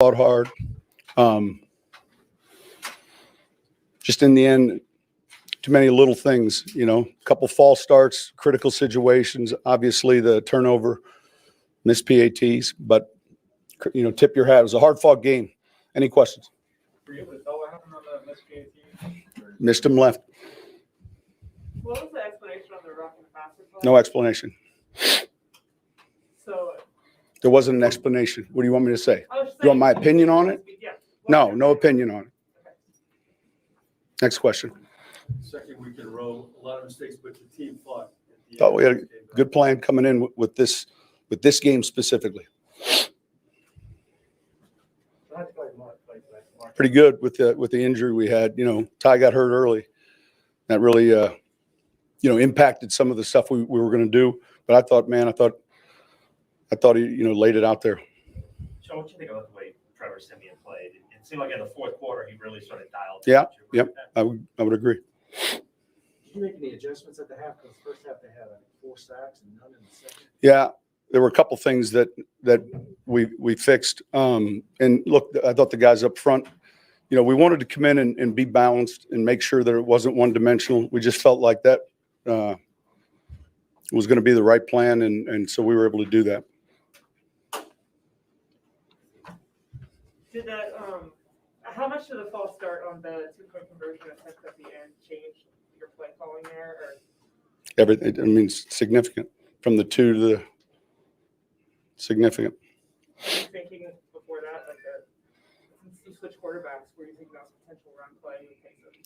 fought hard. Just in the end, too many little things, a couple false starts, critical situations, obviously the turnover, missed PATs, but, tip your hat. It was a hard-fought game. Any questions? Were you able to tell what happened on the missed PAT? Missed him left. What was the explanation on the rock and the basketball? No explanation. So There wasn't an explanation. What do you want me to say? I was just You want saying- my opinion on it? Yeah. No opinion on it. Next question. Second week in a row, a lot of mistakes, but the team fought. Thought we had a good plan coming in with this game specifically. Pretty good with the injury we had. Ty got hurt early. That really impacted some of the stuff we were going to do. But I thought he laid it out there. So what do you think about the way Trevor Siemian played? It seemed like in the fourth quarter he really sort of dialed. Yep. I would agree. Did you make any adjustments at the half? Because the first half they had 4 sacks and none in the second. Yeah, there were a couple things that we fixed. And look, I thought the guys up front, we wanted to come in and be balanced and make sure that it wasn't one-dimensional. We just felt like that was going to be the right plan, and so we were able to do that. Did that? How much did the false start on the 2-point conversion attempt at the end change your play calling there? Or? Everything. I mean, significant from the 2 to the significant. Were you thinking before that, since you switched quarterbacks, were you thinking about potential run play?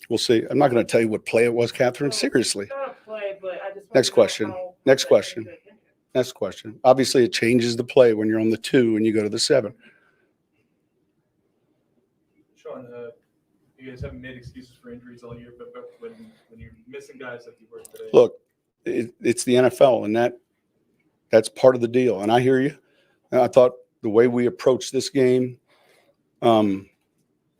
We'll see. I'm not going to tell you what play it was, Catherine. Seriously. Not a play, but I just. Next question. Next question. Next question. Obviously, it changes the play when you're on the 2 and you go to the 7. Sean, you guys haven't made excuses for injuries all year, but when you're missing guys like you were today. Look, it's the NFL, and that's part of the deal. And I hear you. And I thought the way we approach this game,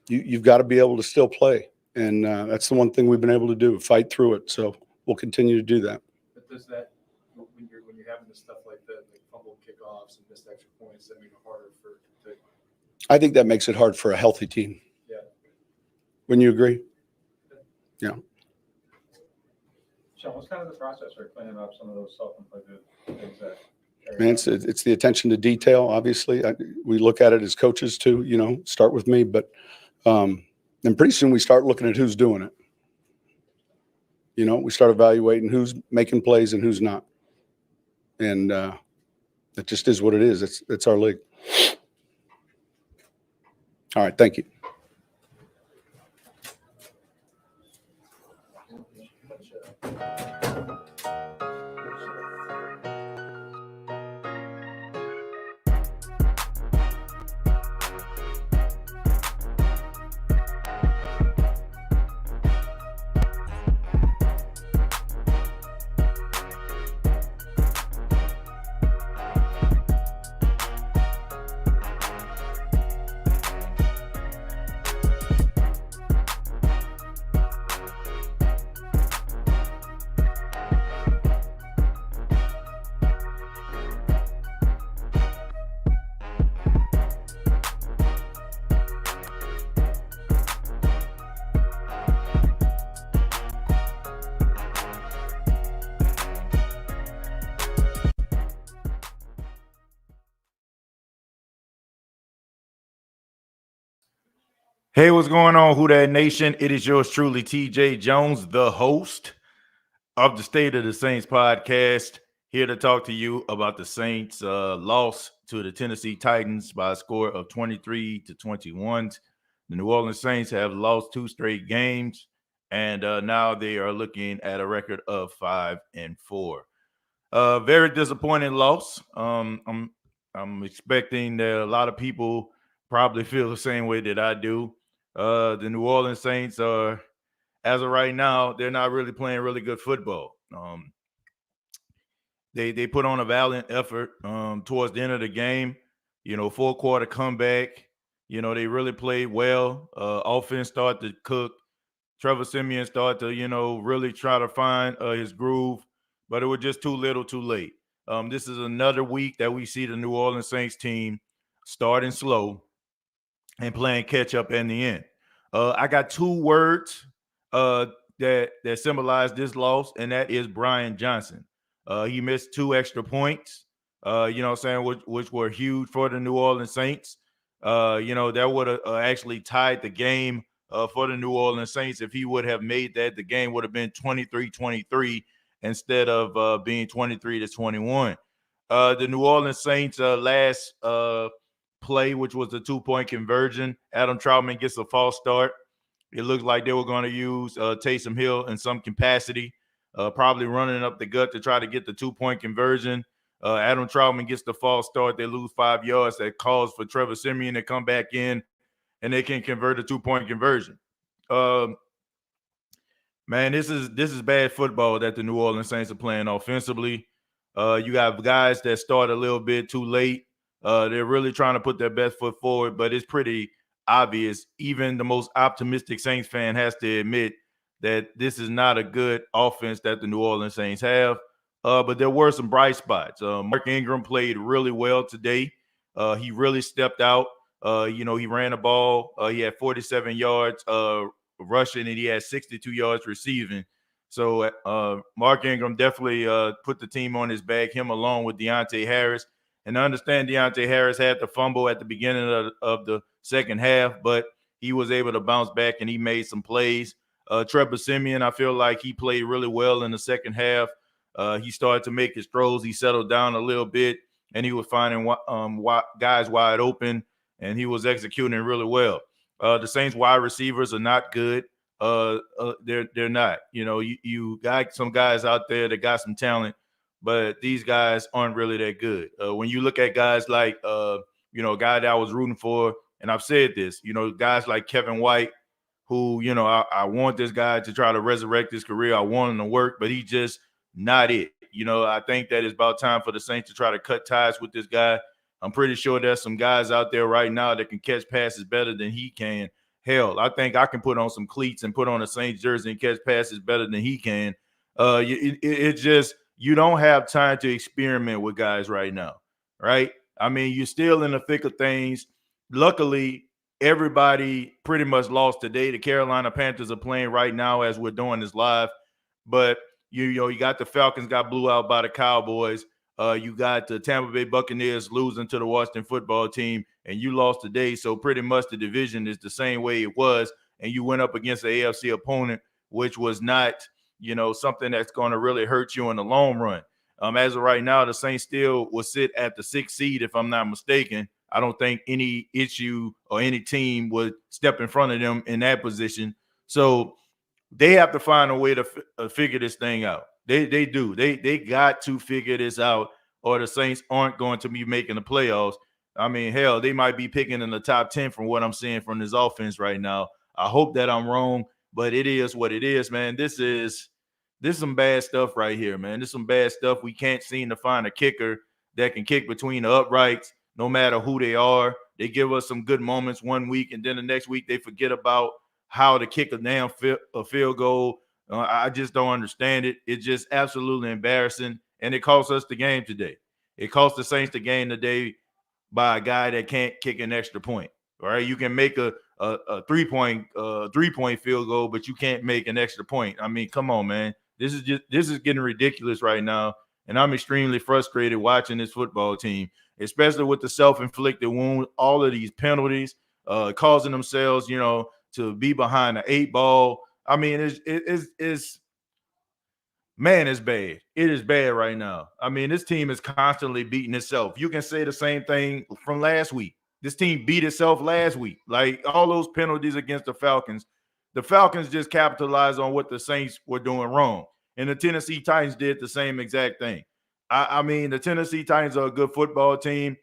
you've got to be able to still play. And that's the one thing we've been able to do, fight through it. So we'll continue to do that. But does that, when you're having this stuff like that, like fumble kickoffs and missed extra points, that make it harder to I think that makes it hard for a healthy team. Yeah. Wouldn't you agree? Yeah. Sean, what's kind of the process for cleaning up some of those self-inflicted things that? Man, it's the attention to detail. Obviously, we look at it as coaches too. Start with me, but then pretty soon we start looking at who's doing it. We start evaluating who's making plays and who's not, and it just is what it is. It's our league. All right, thank you. Hey, what's going on, Who Dat Nation? It is yours truly, TJ Jones, the host of the State of the Saints podcast, here to talk to you about the Saints' loss to the Tennessee Titans by a score of 23-21. The New Orleans Saints have lost 2 straight games, and now they are looking at a record of 5-4. Very disappointing loss. I'm expecting that a lot of people probably feel the same way that I do. The New Orleans Saints are, as of right now, they're not really playing really good football. They put on a valiant effort towards the end of the game. 4-quarter comeback. They really played well. Offense started to cook. Trevor Siemian started to, really try to find his groove, but it was just too little, too late. This is another week that we see the New Orleans Saints team starting slow and playing catch up in the end. I got 2 words that symbolize this loss, and that is Brian Johnson. He missed 2 extra points, you know what I'm saying, which were huge for the New Orleans Saints. You know, that would have actually tied the game for the New Orleans Saints. If he would have made that, the game would have been 23-23 instead of being 23-21. The New Orleans Saints last play, which was the 2-point conversion, Adam Troutman gets a false start. It looks like they were going to use Taysom Hill in some capacity, probably running up the gut to try to get the 2-point conversion. Adam Troutman gets the false start. They lose 5 yards. That calls for Trevor Siemian to come back in, and they can convert a 2-point conversion. Man, this is bad football that the New Orleans Saints are playing offensively. You got guys that start a little bit too late. They're really trying to put their best foot forward, but it's pretty obvious. Even the most optimistic Saints fan has to admit that this is not a good offense that the New Orleans Saints have. But there were some bright spots. Mark Ingram played really well today. He really stepped out. You know, he ran the ball. He had 47 yards rushing, and he had 62 yards receiving. So Mark Ingram definitely put the team on his back, him along with Deontay Harris. And I understand Deontay Harris had the fumble at the beginning of the second half, but he was able to bounce back and he made some plays. Trevor Siemian, I feel like he played really well in the second half. He started to make his throws. He settled down a little bit, and he was finding guys wide open, and he was executing really well. The Saints wide receivers are not good. They're not. You know, you got some guys out there that got some talent, but these guys aren't really that good. When you look at guys like, you know, a guy that I was rooting for, and I've said this, you know, guys like Kevin White, who, you know, I want this guy to try to resurrect his career. I want him to work, but he's just not it. You know, I think that it's about time for the Saints to try to cut ties with this guy. I'm pretty sure there's some guys out there right now that can catch passes better than he can. Hell, I think I can put on some cleats and put on a Saints jersey and catch passes better than he can. It just, you don't have time to experiment with guys right now, right? I mean, you're still in the thick of things. Luckily, everybody pretty much lost today. The Carolina Panthers are playing right now as we're doing this live. But, you know, you got the Falcons got blew out by the Cowboys. You got the Tampa Bay Buccaneers losing to the Washington football team, and you lost today. So pretty much the division is the same way it was, and you went up against the AFC opponent, which was not, you know, something that's going to really hurt you in the long run. As of right now, the Saints still will sit at the 6th seed, if I'm not mistaken. I don't think any issue or any team would step in front of them in that position. So they have to find a way to figure this thing out. They do. They got to figure this out, or the Saints aren't going to be making the playoffs. I mean, hell, they might be picking in the top 10 from what I'm seeing from this offense right now. I hope that I'm wrong, but it is what it is, man. This is some bad stuff right here, man. This is some bad stuff. We can't seem to find a kicker that can kick between the uprights, no matter who they are. They give us some good moments one week, and then the next week they forget about how to kick a field goal. I just don't understand it. It's just absolutely embarrassing, and it cost us the game today. It cost the Saints the game today by a guy that can't kick an extra point. All right, you can make a 3-point field goal, but you can't make an extra point. I mean, come on, man. This is getting ridiculous right now, and I'm extremely frustrated watching this football team, especially with the self-inflicted wound, all of these penalties, causing themselves, you know, to be behind the 8 ball. I mean, it's man, it's bad. It is bad right now. I mean, this team is constantly beating itself. You can say the same thing from last week. This team beat itself last week. Like all those penalties against the Falcons just capitalized on what the Saints were doing wrong. And the Tennessee Titans did the same exact thing. I mean, the Tennessee Titans are a good football team,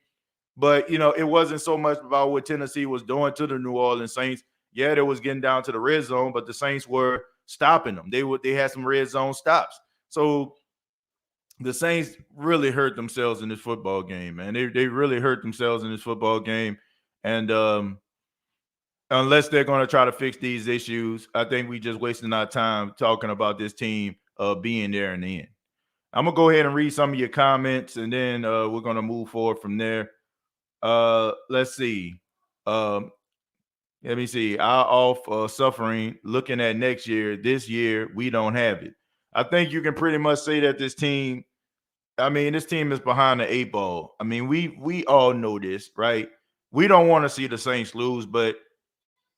but, you know, it wasn't so much about what Tennessee was doing to the New Orleans Saints. Yeah, they was getting down to the red zone, but the Saints were stopping them. They had some red zone stops. So the Saints really hurt themselves in this football game, man. They really hurt themselves in this football game. And unless they're going to try to fix these issues, I think we just wasting our time talking about this team being there in the end. I'm going to go ahead and read some of your comments, and then we're going to move forward from there. Let's see. Let me see. Our off suffering, looking at next year, this year, we don't have it. I think you can pretty much say that this team is behind the 8 ball. I mean, we all know this, right? We don't want to see the Saints lose, but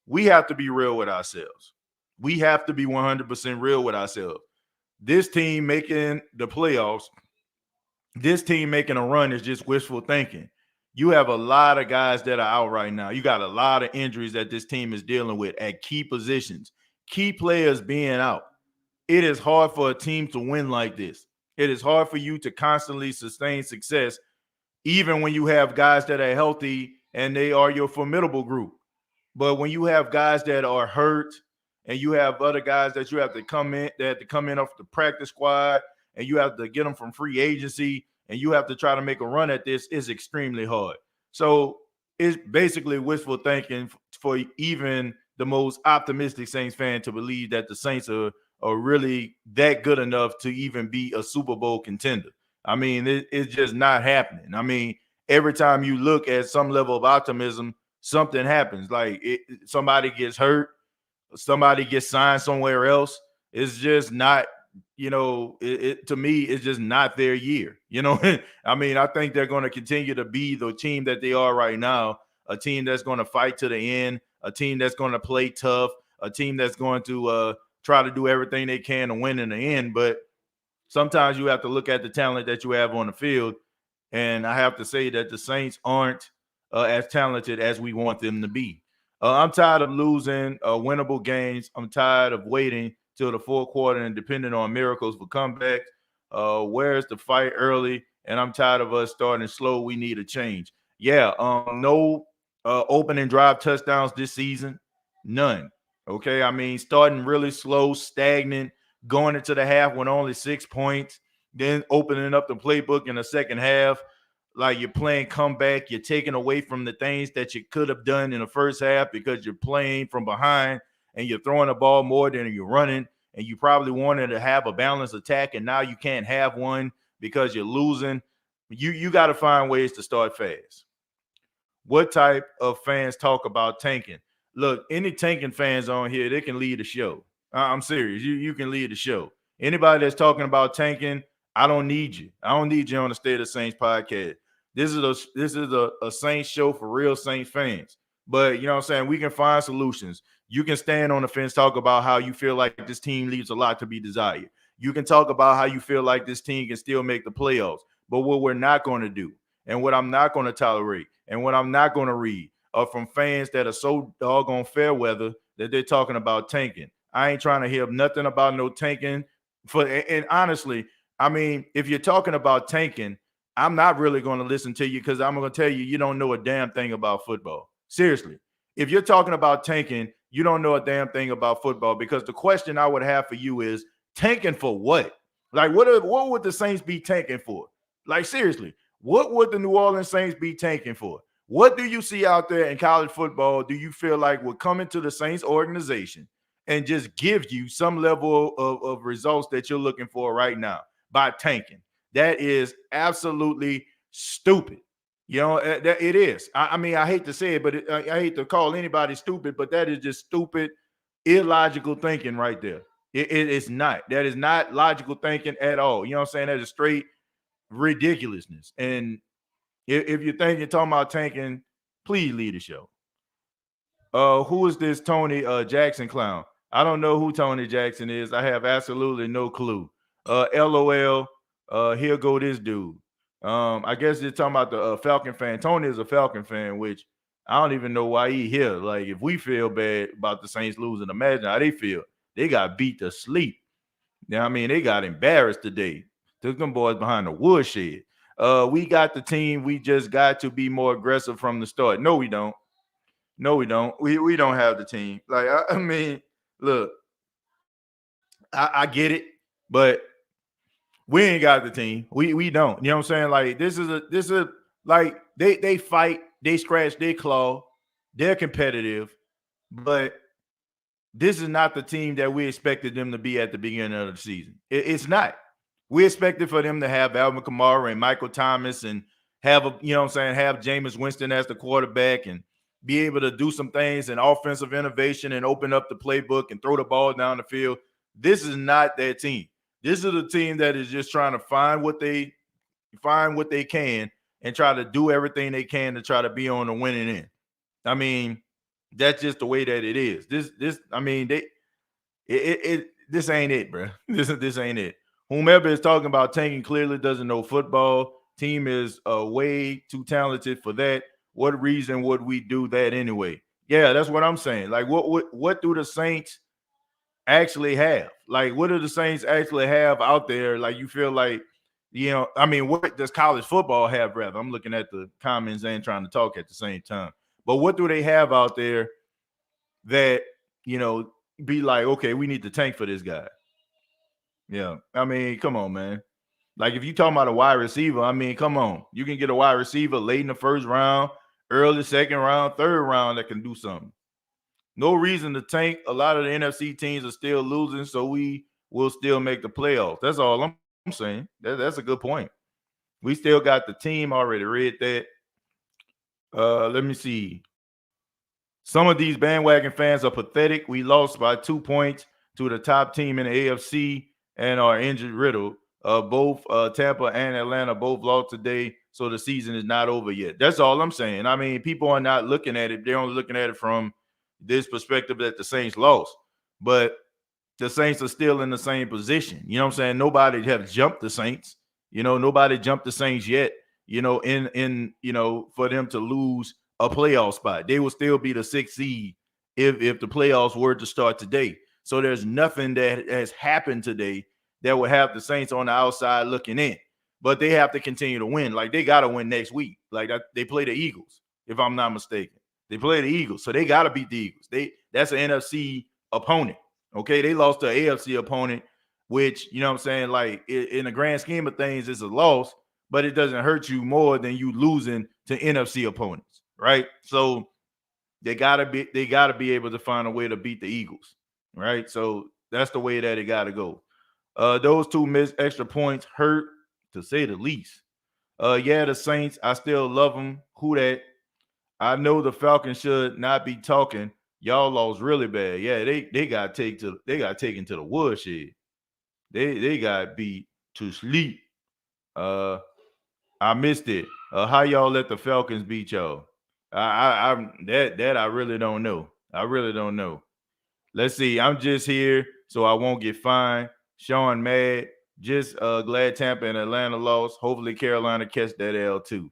we have to be real with ourselves. We have to be 100% real with ourselves. This team making the playoffs, this team making a run is just wishful thinking. You have a lot of guys that are out right now. You got a lot of injuries that this team is dealing with at key positions, key players being out. It is hard for a team to win like this. It is hard for you to constantly sustain success, even when you have guys that are healthy and they are your formidable group. But when you have guys that are hurt and you have other guys that you have to come in off the practice squad and you have to get them from free agency and you have to try to make a run at this, is extremely hard. So it's basically wishful thinking for even the most optimistic Saints fan to believe that the Saints are really that good enough to even be a Super Bowl contender. I mean, it's just not happening. I mean, every time you look at some level of optimism, something happens. Like somebody gets hurt, somebody gets signed somewhere else. It's just not, to me, it's just not their year. I mean, I think they're going to continue to be the team that they are right now, a team that's going to fight to the end, a team that's going to play tough, a team that's going to try to do everything they can to win in the end. But sometimes you have to look at the talent that you have on the field. And I have to say that the Saints aren't as talented as we want them to be. I'm tired of losing winnable games. I'm tired of waiting till the fourth quarter and depending on miracles for comebacks. Where's the fight early? And I'm tired of us starting slow. We need a change. Yeah, no opening drive touchdowns this season. None. Okay, I mean, starting really slow, stagnant, going into the half with only 6 points, then opening up the playbook in the second half. Like you're playing comeback, you're taking away from the things that you could have done in the first half because you're playing from behind and you're throwing the ball more than you're running. And you probably wanted to have a balanced attack, and now you can't have one because you're losing. You got to find ways to start fast. What type of fans talk about tanking? Look, any tanking fans on here, they can lead the show. I'm serious. You can lead the show. Anybody that's talking about tanking, I don't need you. I don't need you on the State of Saints podcast. This is a Saints show for real Saints fans. But you know what I'm saying? We can find solutions. You can stand on the fence, talk about how you feel like this team leaves a lot to be desired. You can talk about how you feel like this team can still make the playoffs. But what we're not going to do, and what I'm not going to tolerate, and what I'm not going to read are from fans that are so doggone fair weather that they're talking about tanking. I ain't trying to hear nothing about no tanking. And honestly, I mean, if you're talking about tanking, I'm not really going to listen to you because I'm going to tell you, you don't know a damn thing about football. Seriously. If you're talking about tanking, you don't know a damn thing about football, because the question I would have for you is tanking for what? Like, what would the Saints be tanking for? Like, seriously, what would the New Orleans Saints be tanking for? What do you see out there in college football do you feel like would come into the Saints organization and just give you some level of results that you're looking for right now by tanking? That is absolutely stupid. It is. I mean, I hate to say it, but I hate to call anybody stupid, but that is just stupid, illogical thinking right there. It's not. That is not logical thinking at all. You know what I'm saying? That is straight ridiculousness. And if you think you're talking about tanking, please leave the show. Who is this Tony Jackson clown? I don't know who Tony Jackson is. I have absolutely no clue. LOL. Here go this dude. I guess they're talking about the Falcon fan. Tony is a Falcon fan, which I don't even know why he here. Like, if we feel bad about the Saints losing, imagine how they feel. They got beat to sleep. I mean, they got embarrassed today. Took them boys behind the woodshed. We got the team. We just got to be more aggressive from the start. No, we don't. No, we don't. We don't have the team. Like, I mean, look, I get it, but we ain't got the team. We don't. You know what I'm saying? Like, this is like they fight, they scratch, they claw, they're competitive, but this is not the team that we expected them to be at the beginning of the season. It's not. We expected for them to have Alvin Kamara and Michael Thomas and have have Jameis Winston as the quarterback and be able to do some things and offensive innovation and open up the playbook and throw the ball down the field. This is not that team. This is a team that is just trying to find what they can and try to do everything they can to try to be on the winning end. I mean, that's just the way that it is. This ain't it, bro. This ain't it. Whomever is talking about tanking clearly doesn't know football. Team is way too talented for that. What reason would we do that anyway? Yeah, that's what I'm saying. Like, what do the Saints actually have? Like, what do the Saints actually have out there? Like, you feel like, what does college football have, rather? I'm looking at the comments and trying to talk at the same time. But what do they have out there that, be like, okay, we need to tank for this guy? Yeah. I mean, come on, man. Like, if you talking about a wide receiver, I mean, come on. You can get a wide receiver late in the first round, early second round, third round that can do something. No reason to tank. A lot of the NFC teams are still losing, so we will still make the playoffs. That's all I'm saying. That's a good point. We still got the team. Already read that. Let me see. Some of these bandwagon fans are pathetic. We lost by 2 points to the top team in the AFC and are injured riddled. Both Tampa and Atlanta both lost today, so the season is not over yet. That's all I'm saying. I mean, people are not looking at it. They're only looking at it from this perspective that the Saints lost. But the Saints are still in the same position. You know what I'm saying? Nobody have jumped the Saints. Nobody jumped the Saints yet, in for them to lose a playoff spot. They will still be the 6th seed if the playoffs were to start today. So there's nothing that has happened today that would have the Saints on the outside looking in. But they have to continue to win. Like, they got to win next week. Like, they play the Eagles, if I'm not mistaken. They play the Eagles, so they got to beat the Eagles. That's an NFC opponent. Okay, they lost to an AFC opponent, which, you know what I'm saying, like, in the grand scheme of things, it's a loss, but it doesn't hurt you more than you losing to NFC opponents, right? So they gotta be able to find a way to beat the Eagles, right? So that's the way that it got to go. Those 2 missed extra points hurt, to say the least. Yeah, the Saints, I still love them. Who that? I know the Falcons should not be talking. Y'all lost really bad. Yeah, they got taken to the woodshed. They got beat to sleep. I missed it. How y'all let the Falcons beat y'all? I really don't know. I really don't know. Let's see. I'm just here so I won't get fined. Sean mad. Just glad Tampa and Atlanta lost. Hopefully Carolina catch that L too.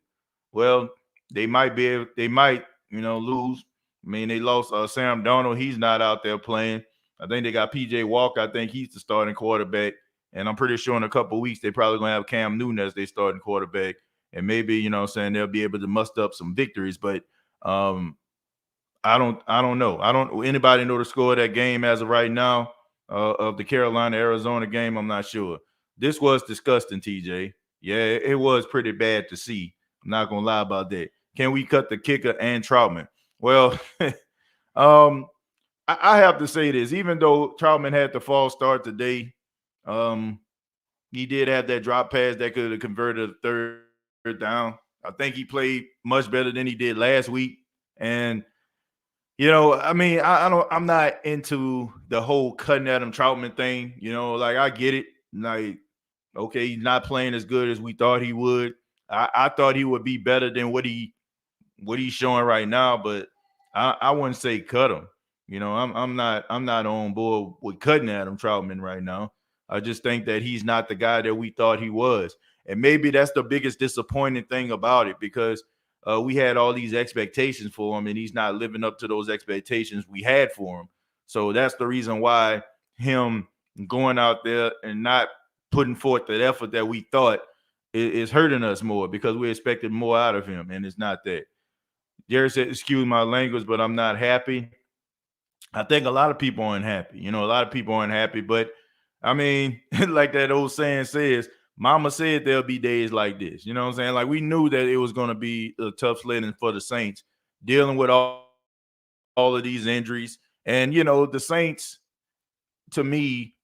Well, they might lose. I mean, they lost Sam Darnold. He's not out there playing. I think they got PJ Walker. I think he's the starting quarterback. And I'm pretty sure in a couple of weeks, they're probably going to have Cam Newton as their starting quarterback. And maybe, they'll be able to muster up some victories. But I don't know. Anybody know the score of that game as of right now, of the Carolina-Arizona game? I'm not sure. This was disgusting, TJ. Yeah, it was pretty bad to see. I'm not going to lie about that. Can we cut the kicker and Troutman? Well, I have to say this. Even though Troutman had the false start today, he did have that drop pass that could have converted a third down. I think he played much better than he did last week. And, I'm not into the whole cutting at him Troutman thing. Like, I get it. Like, okay, he's not playing as good as we thought he would. I thought he would be better than what he's showing right now, but I wouldn't say cut him. I'm not on board with cutting at him Troutman right now. I just think that he's not the guy that we thought he was. And maybe that's the biggest disappointing thing about it, because we had all these expectations for him and he's not living up to those expectations we had for him. So that's the reason why him going out there and not putting forth the effort that we thought is hurting us more, because we expected more out of him, and it's not that. Jerry said, excuse my language, but I'm not happy. I think a lot of people aren't happy. A lot of people aren't happy, but I mean, like that old saying says, Mama said there'll be days like this. You know what I'm saying? Like, we knew that it was going to be a tough sledding for the Saints, dealing with all of these injuries. And, the Saints, to me,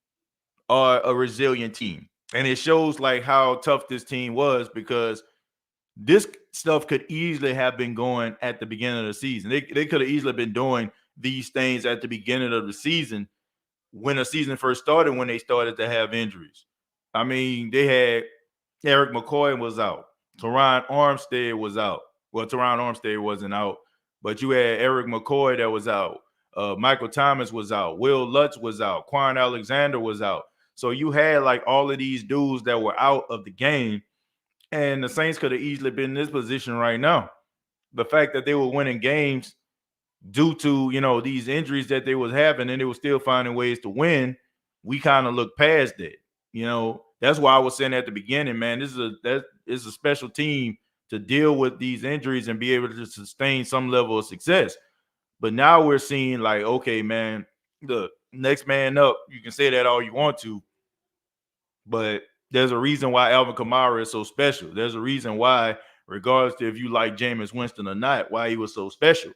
are a resilient team. And it shows like how tough this team was, because This stuff could easily have been going at the beginning of the season. They could have easily been doing these things at the beginning of the season when the season first started, when they started to have injuries. I mean, they had Eric McCoy was out. Teron Armstead was out. Well, Teron Armstead wasn't out, but you had Eric McCoy that was out. Michael Thomas was out. Will Lutz was out. Kuan Alexander was out. So you had like all of these dudes that were out of the game, and the Saints could have easily been in this position right now. The fact that they were winning games due to, you know, these injuries that they was having, and they were still finding ways to win, we kind of look past that. You know, that's why I was saying at the beginning, man, this is a special team to deal with these injuries and be able to sustain some level of success. But now we're seeing like, okay, man, the next man up. You can say that all you want to, but there's a reason why Alvin Kamara is so special. There's a reason why, regardless to if you like Jameis Winston or not, why he was so special.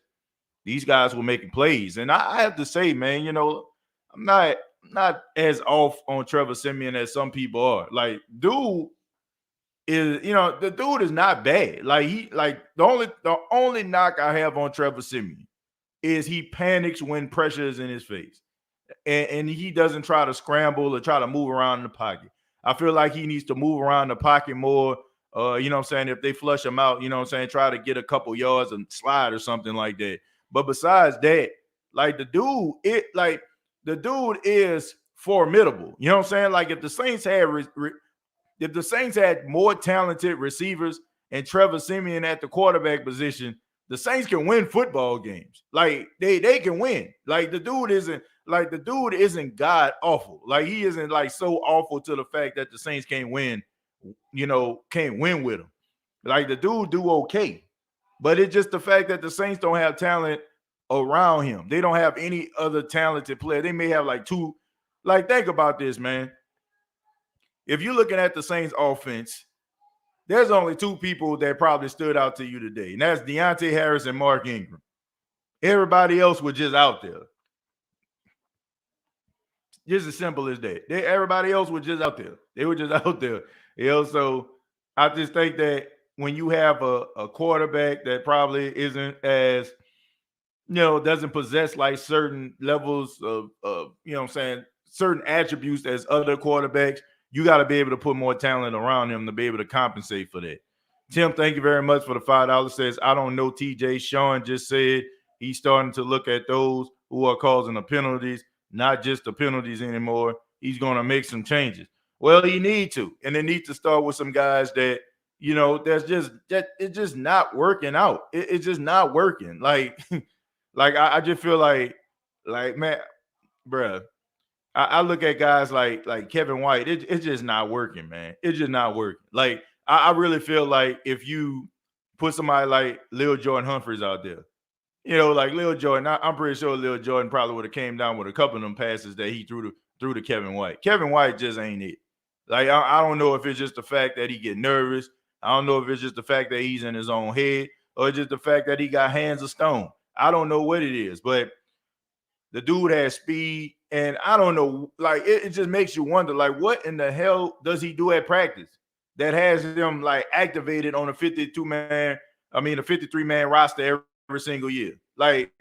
These guys were making plays. And I have to say, man, you know, I'm not as off on Trevor Siemian as some people are. Like, dude is, you know, the dude is not bad. Like, the only knock I have on Trevor Siemian is he panics when pressure is in his face. And he doesn't try to scramble or try to move around in the pocket. I feel like he needs to move around the pocket more. You know what I'm saying? If they flush him out, you know what I'm saying? Try to get a couple yards and slide or something like that. But besides that, like the dude is formidable. You know what I'm saying? Like if the Saints had more talented receivers and Trevor Siemian at the quarterback position, the Saints can win football games. Like they can win. Like the dude isn't god awful. Like he isn't like so awful to the fact that the Saints can't win, you know, can't win with him. Like the dude do okay. But it's just the fact that the Saints don't have talent around him. They don't have any other talented player. They may have like two. Like, think about this, man. If you're looking at the Saints offense, there's only two people that probably stood out to you today, and that's Deontay Harris and Mark Ingram. Everybody else was just out there. Just as simple as that. Everybody else was just out there. They were just out there. You know, so I just think that when you have a quarterback that probably isn't as, you know, doesn't possess like certain levels of you know what I'm saying, certain attributes as other quarterbacks, you got to be able to put more talent around him to be able to compensate for that. Tim, thank you very much for the $5. Says, I don't know, TJ. Sean just said he's starting to look at those who are causing the penalties, not just the penalties anymore. He's going to make some changes. Well, he need to. And they need to start with some guys that, you know, that's just that it's just not working out. It's just not working. Like, like I just feel like man, bruh, I look at guys like Kevin White. It's just not working, man. It's just not working. Like I really feel like if you put somebody like Lil Jordan Humphreys out there, you know, like Lil Jordan, I'm pretty sure Lil Jordan probably would have came down with a couple of them passes that he threw to Kevin White. Kevin White just ain't it. Like I don't know if it's just the fact that he get nervous. I don't know if it's just the fact that he's in his own head or just the fact that he got hands of stone. I don't know what it is, but the dude has speed, and I don't know, like it just makes you wonder, like what in the hell does he do at practice that has him like activated on a 53-man roster every single year? Like,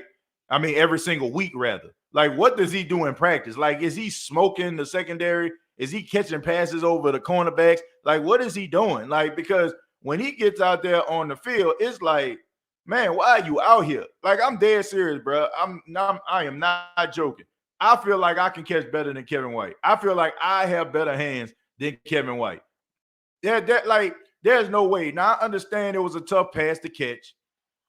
I mean, every single week rather. Like, what does he do in practice? Like, is he smoking the secondary? Is he catching passes over the cornerbacks? Like, what is he doing? Like, because when he gets out there on the field, it's like, man, why are you out here? Like, I'm dead serious, bro. I am not joking. I feel like I can catch better than Kevin White. I feel like I have better hands than Kevin White. There's no way. Now, I understand it was a tough pass to catch,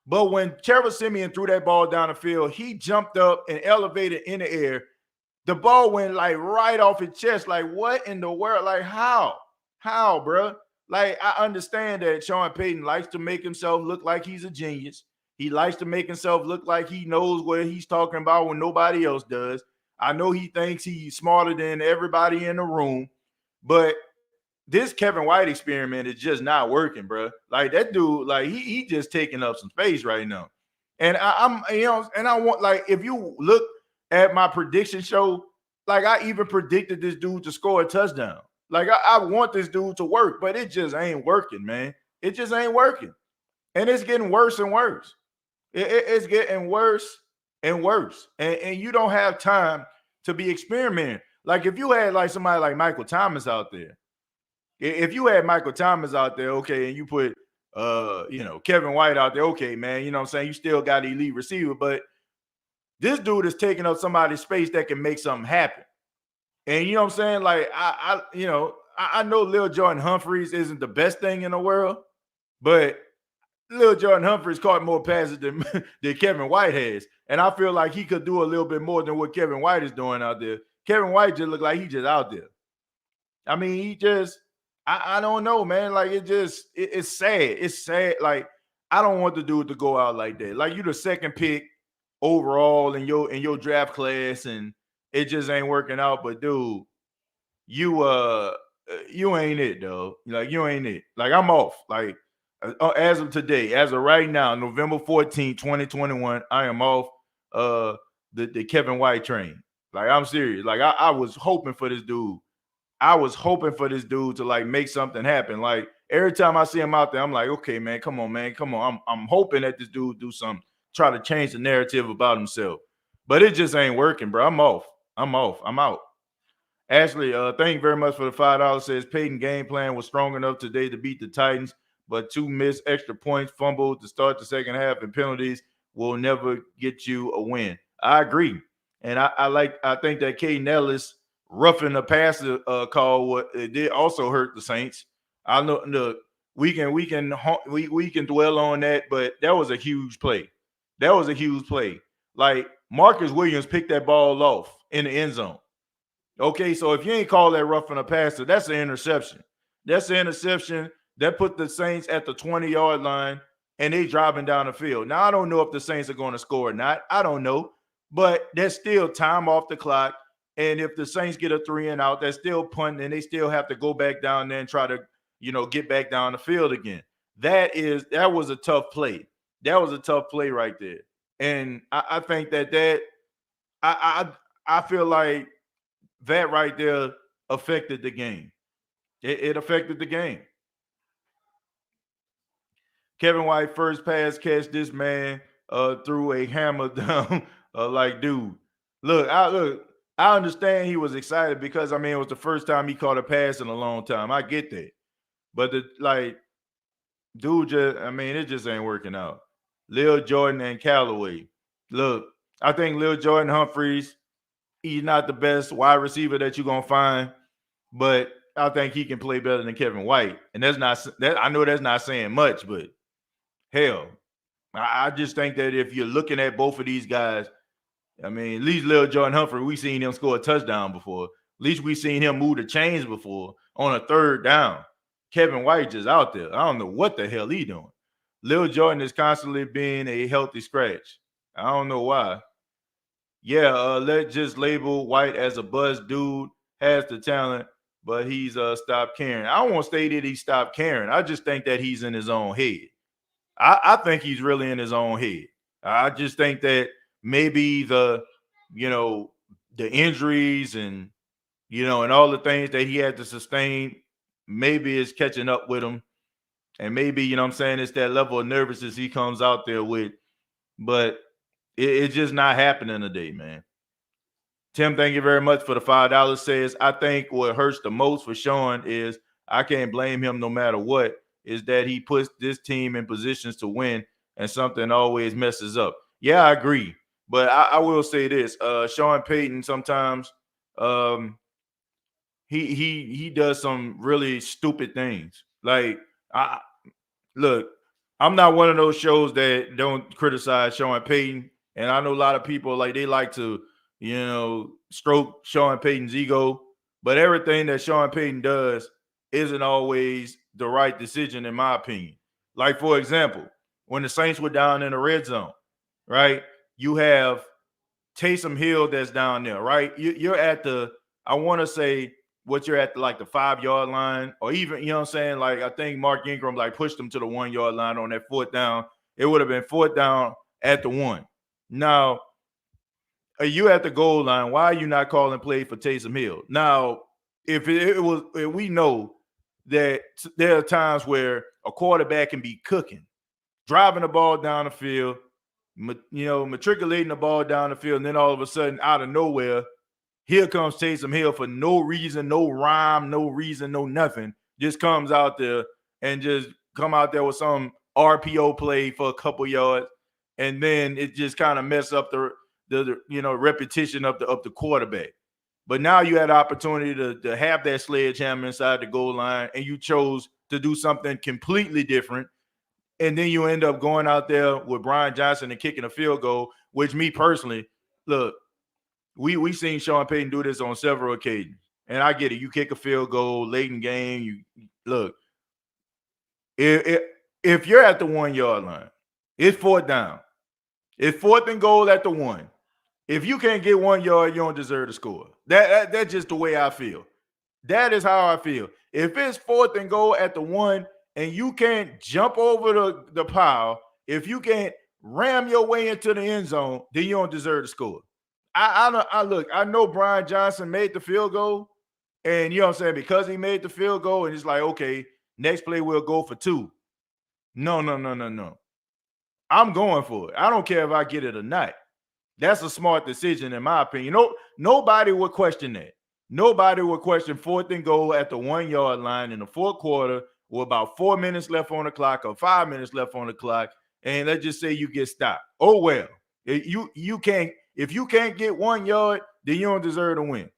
but when Trevor Siemian threw that ball down the field, he jumped up and elevated in the air. The ball went like right off his chest. Like, what in the world? Like, how, bro? Like, I understand that Sean Payton likes to make himself look like he's a genius. He likes to make himself look like he knows what he's talking about when nobody else does. I know he thinks he's smarter than everybody in the room, but this Kevin White experiment is just not working, bro. Like, that dude, like, he just taking up some space right now. And I'm, you know, and I want, like, if you look at my prediction show, like, I even predicted this dude to score a touchdown. Like, I want this dude to work, but it just ain't working, man. It just ain't working. And it's getting worse and worse. It's getting worse and worse. And you don't have time to be experimenting. Like if you had like somebody like Michael Thomas out there, if you had Michael Thomas out there, okay, and you put Kevin White out there, okay, man, you know what I'm saying? You still got an elite receiver, but this dude is taking up somebody's space that can make something happen. And you know what I'm saying? Like I know Lil Jordan Humphreys isn't the best thing in the world, but Lil Jordan Humphreys caught more passes than Kevin White has. And I feel like he could do a little bit more than what Kevin White is doing out there. Kevin White just looked like he just out there. I mean, he just, I don't know, man. Like it's sad. It's sad. Like I don't want the dude to go out like that. Like you the second pick overall in your draft class, and it just ain't working out. But dude, you ain't it, though. Like you ain't it. Like I'm off. Like as of today, as of right now, November 14, 2021, I am off the Kevin White train. Like I'm serious. Like I was hoping for this dude. I was hoping for this dude to like make something happen. Like every time I see him out there, I'm like, okay, man, come on, man, come on. I'm hoping that this dude do something, try to change the narrative about himself. But it just ain't working, bro. I'm off. I'm out. Ashley, thank you very much for the $5. Says Peyton game plan was strong enough today to beat the Titans, but 2 missed extra points, fumbled to start the second half, and penalties will never get you a win. I agree. And I think that Caden Ellis roughing the passer call it did also hurt the Saints. I know we can dwell on that, but that was a huge play. That was a huge play. Like Marcus Williams picked that ball off in the end zone. Okay, so if you ain't call that roughing a passer, that's an interception. That's an interception that put the Saints at the 20-yard line, and they driving down the field. Now I don't know if the Saints are going to score or not. I don't know, but there's still time off the clock. And if the Saints get a 3 and out, they're still punting, and they still have to go back down there and try to, get back down the field again. That was a tough play. That was a tough play right there. And I think that I feel like that right there affected the game. It affected the game. Kevin White first pass catch, this man threw a hammer down. Like, dude, I understand he was excited because, it was the first time he caught a pass in a long time. I get that. But, dude, it just ain't working out. Lil Jordan and Callaway. Look, I think Lil Jordan Humphreys, he's not the best wide receiver that you're going to find, but I think he can play better than Kevin White. And I know that's not saying much, but hell, I just think that if you're looking at both of these guys, at least Lil Jordan Humphrey, we seen him score a touchdown before. At least we seen him move the chains before on a third down. Kevin White just out there. I don't know what the hell he doing. Lil Jordan is constantly being a healthy scratch. I don't know why. Yeah, let's just label White as a buzz dude. Has the talent, but he's stopped caring. I don't want to say that he stopped caring. I just think that he's in his own head. I think he's really in his own head. I just think that maybe the injuries and and all the things that he had to sustain, maybe it's catching up with him. And maybe, it's that level of nervousness he comes out there with. But it's just not happening today, man. Tim, thank you very much for the $5. Says, I think what hurts the most for Sean is I can't blame him no matter what, is that he puts this team in positions to win and something always messes up. Yeah, I agree. But I will say this. Sean Payton sometimes he does some really stupid things. Like, look, I'm not one of those shows that don't criticize Sean Payton. And I know a lot of people, they like to, stroke Sean Payton's ego. But everything that Sean Payton does isn't always the right decision, in my opinion. Like, for example, when the Saints were down in the red zone, right? You have Taysom Hill that's down there, right? You're at I want to say you're at the 5-yard line, or even, I think Mark Ingram pushed him to the 1-yard line on that 4th down. It would have been 4th down at the 1. Now, you at the goal line. Why are you not calling play for Taysom Hill? Now, if we know that there are times where a quarterback can be cooking, driving the ball down the field, matriculating the ball down the field, and then all of a sudden, out of nowhere, here comes Taysom Hill for no reason, no rhyme, no reason, no nothing. Just comes out there and just come out there with some RPO play for a couple yards, and then it just kind of mess up the repetition of the quarterback. But now you had the opportunity to have that sledgehammer inside the goal line, and you chose to do something completely different. And then you end up going out there with Brian Johnson and kicking a field goal, which me personally, look, we seen Sean Payton do this on several occasions. And I get it. You kick a field goal late in game. You look, if you're at the 1 yard line, it's fourth down. It's fourth and goal at the 1. If you can't get 1 yard, you don't deserve to score. That's just the way I feel. That is how I feel. If it's fourth and goal at the 1 and you can't jump over the pile, if you can't ram your way into the end zone, then you don't deserve to score. I know Brian Johnson made the field goal, and you know what I'm saying, because he made the field goal, and it's like, okay, next play we'll go for 2. No. I'm going for it. I don't care if I get it or not. That's a smart decision, in my opinion. Nobody would question that. Nobody would question fourth and goal at the 1 yard line in the fourth quarter with about 4 minutes left on the clock or 5 minutes left on the clock. And let's just say you get stopped. Oh, well, if you can't get 1 yard, then you don't deserve to win.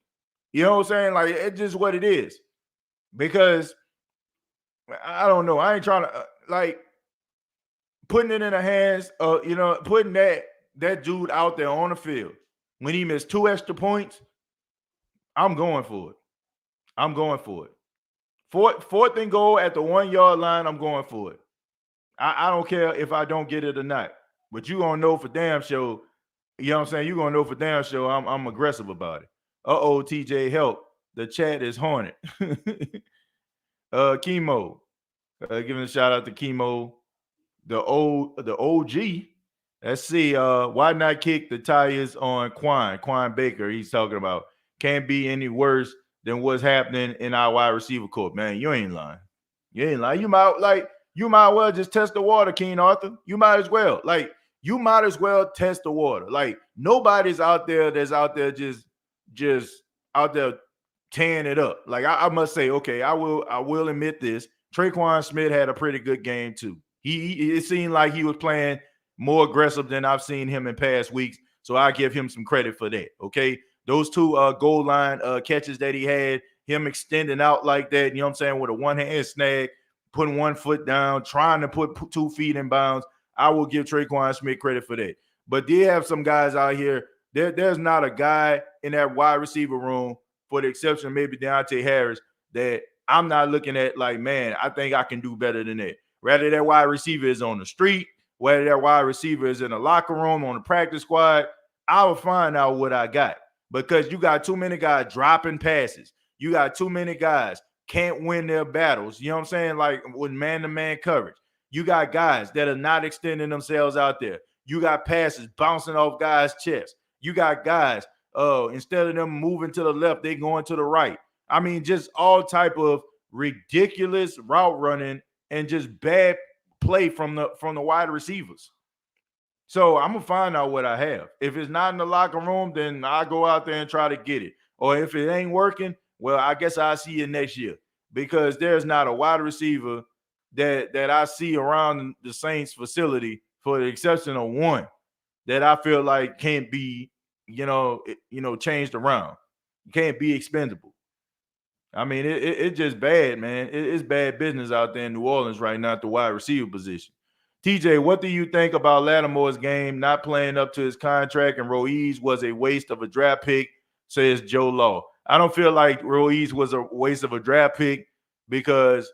You know what I'm saying? Like, it's just what it is. Because I don't know. I ain't trying to putting it in the hands of, putting that dude out there on the field when he missed 2 extra points. I'm going for it. Fourth and goal at the 1 yard line, I'm going for it. I don't care if I don't get it or not. But you're going to know for damn sure, you know what I'm saying? You're going to know for damn sure I'm aggressive about it. Uh-oh, TJ, help. The chat is haunted. Chemo. Giving a shout out to Chemo. The OG. Let's see. Why not kick the tires on Kuan Baker? He's talking about can't be any worse than what's happening in our wide receiver corps. Man, you ain't lying. You might well just test the water, Keen Arthur. You might as well. You might as well test the water. Nobody's out there that's out there just out there tearing it up. I must say, okay, I will admit this. Traquan Smith had a pretty good game too. It seemed like he was playing more aggressive than I've seen him in past weeks. So I give him some credit for that. Okay. Those 2 goal line catches that he had, him extending out like that, you know what I'm saying, with a one-hand snag, putting 1 foot down, trying to put 2 feet in bounds. I will give Traquan Smith credit for that. But they have some guys out here. There's not a guy in that wide receiver room, for the exception of maybe Deontay Harris, that I'm not looking at man, I think I can do better than that. Whether that wide receiver is on the street, whether that wide receiver is in the locker room, on the practice squad, I will find out what I got. Because you got too many guys dropping passes. You got too many guys can't win their battles. You know what I'm saying? With man-to-man coverage. You got guys that are not extending themselves out there. You got passes bouncing off guys' chests. You got guys, instead of them moving to the left, they going to the right. I mean, just all type of ridiculous route running and just bad play from the wide receivers. So I'm going to find out what I have. If it's not in the locker room, then I'll go out there and try to get it. Or if it ain't working, well, I guess I'll see you next year. Because there's not a wide receiver that I see around the Saints facility, for the exception of one, that I feel like can't be, changed around. Can't be expendable. I mean, it's just bad, man. It's bad business out there in New Orleans right now at the wide receiver position. TJ, what do you think about Lattimore's game not playing up to his contract, and Ruiz was a waste of a draft pick, says Joe Law? I don't feel like Ruiz was a waste of a draft pick because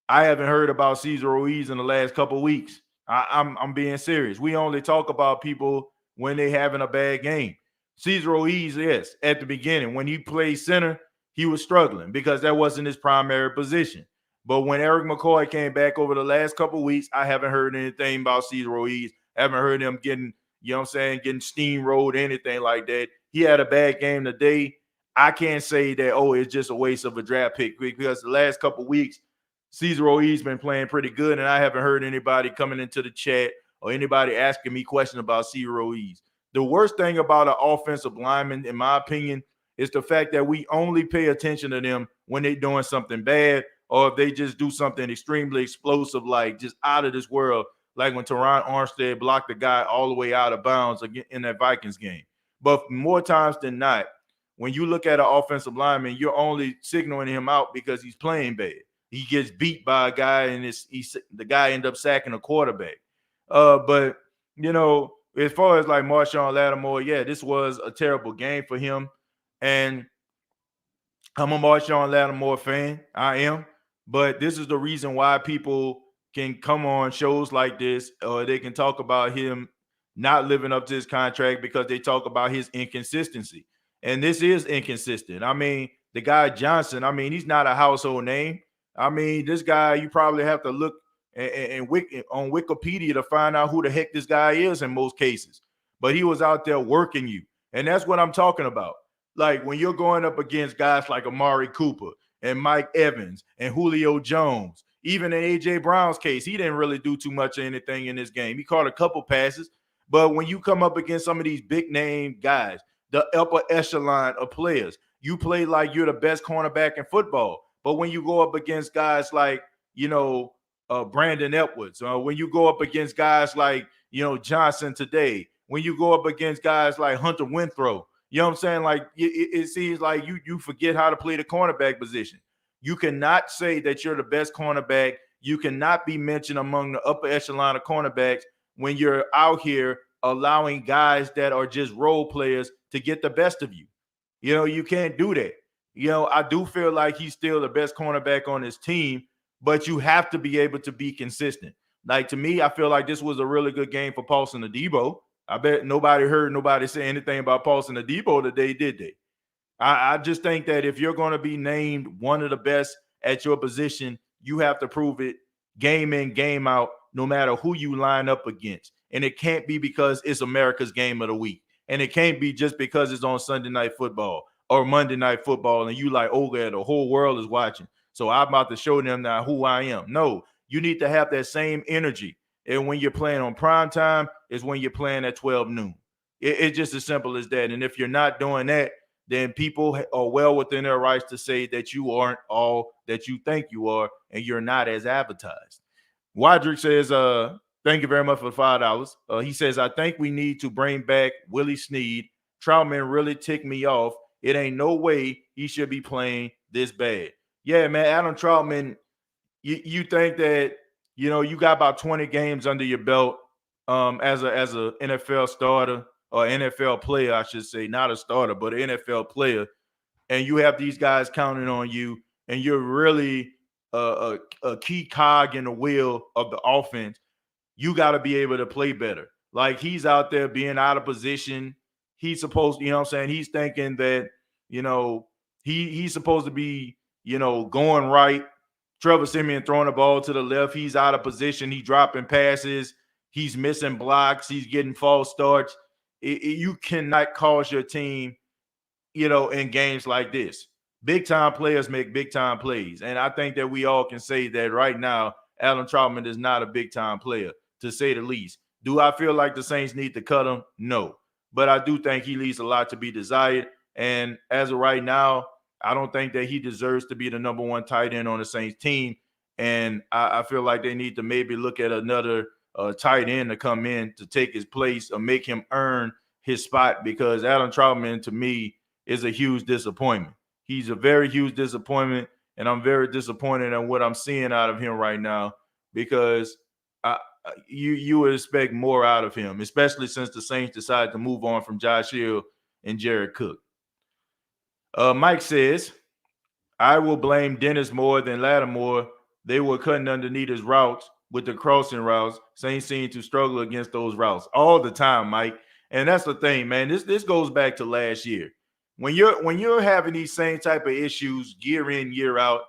I haven't heard about Cesar Ruiz in the last couple of weeks. I'm being serious. We only talk about people when they having a bad game. Cesar Ruiz, yes, at the beginning, when he played center, he was struggling because that wasn't his primary position. But when Eric McCoy came back over the last couple of weeks, I haven't heard anything about Cesar Ruiz. I haven't heard him getting, getting steamrolled, anything like that. He had a bad game today. I can't say that, it's just a waste of a draft pick because the last couple of weeks, Cesar Ruiz been playing pretty good, and I haven't heard anybody coming into the chat or anybody asking me questions about Cesar Ruiz. The worst thing about an offensive lineman, in my opinion, is the fact that we only pay attention to them when they're doing something bad or if they just do something extremely explosive, like just out of this world, like when Teron Armstead blocked the guy all the way out of bounds in that Vikings game. But more times than not, when you look at an offensive lineman, you're only signaling him out because he's playing bad. He gets beat by a guy, and the guy ends up sacking a quarterback. But, you know, as far as like Marshawn Lattimore, yeah, this was a terrible game for him. And I'm a Marshawn Lattimore fan. I am. But this is the reason why people can come on shows like this, or they can talk about him not living up to his contract because they talk about his inconsistency. And this is inconsistent. I mean, the guy Johnson, I mean, he's not a household name. I mean, this guy, you probably have to look on Wikipedia to find out who the heck this guy is in most cases. But he was out there working you. And that's what I'm talking about. Like when you're going up against guys like Amari Cooper and Mike Evans and Julio Jones, even in A.J. Brown's case, he didn't really do too much of anything in this game. He caught a couple passes. But when you come up against some of these big name guys, the upper echelon of players, you play like you're the best cornerback in football. But when you go up against guys like, you know, Brandon Edwards, when you go up against guys like, you know, Johnson today, when you go up against guys like Hunter Winthrow, you know what I'm saying? Like it seems like you forget how to play the cornerback position. You cannot say that you're the best cornerback. You cannot be mentioned among the upper echelon of cornerbacks when you're out here allowing guys that are just role players to get the best of you. You know, you can't do that. You know, I do feel like he's still the best cornerback on his team, but you have to be able to be consistent. Like, to me, I feel like this was a really good game for Paulson Adebo. I bet nobody heard nobody say anything about Paulson Adebo today, did they? I just think that if you're going to be named one of the best at your position, you have to prove it game in, game out, no matter who you line up against. And it can't be because it's America's game of the week. And it can't be just because it's on Sunday Night Football or Monday Night Football and you like, oh, yeah, the whole world is watching, so I'm about to show them now who I am. No, you need to have that same energy. And when you're playing on prime time is when you're playing at 12 noon. It's just as simple as that. And if you're not doing that, then people are well within their rights to say that you aren't all that you think you are and you're not as advertised. Wadrick says, thank you very much for the $5. He says, I think we need to bring back Willie Snead. Troutman really ticked me off. It ain't no way he should be playing this bad. Yeah, man, Adam Troutman, you think that, you know, you got about 20 games under your belt as a NFL starter or NFL player, I should say, not a starter, but an NFL player, and you have these guys counting on you, and you're really a key cog in the wheel of the offense. You got to be able to play better. Like, he's out there being out of position. He's supposed, you know what I'm saying? He's thinking that, you know, he's supposed to be, you know, going right. Trevor Siemian throwing the ball to the left. He's out of position. He's dropping passes. He's missing blocks. He's getting false starts. You cannot cause your team, you know, in games like this. Big-time players make big-time plays. And I think that we all can say that right now, Alan Troutman is not a big-time player, to say the least. Do I feel like the Saints need to cut him? No. But I do think he leaves a lot to be desired. And as of right now, I don't think that he deserves to be the number one tight end on the Saints team. And I feel like they need to maybe look at another tight end to come in to take his place or make him earn his spot, because Alan Troutman, to me, is a huge disappointment. He's a very huge disappointment, and I'm very disappointed in what I'm seeing out of him right now, because you would expect more out of him, especially since the Saints decided to move on from Josh Hill and Jared Cook. Mike says, I will blame Dennis more than Lattimore. They were cutting underneath his routes with the crossing routes. Saints seem to struggle against those routes all the time, Mike. And that's the thing, man. This goes back to last year. When you're having these same type of issues year in, year out,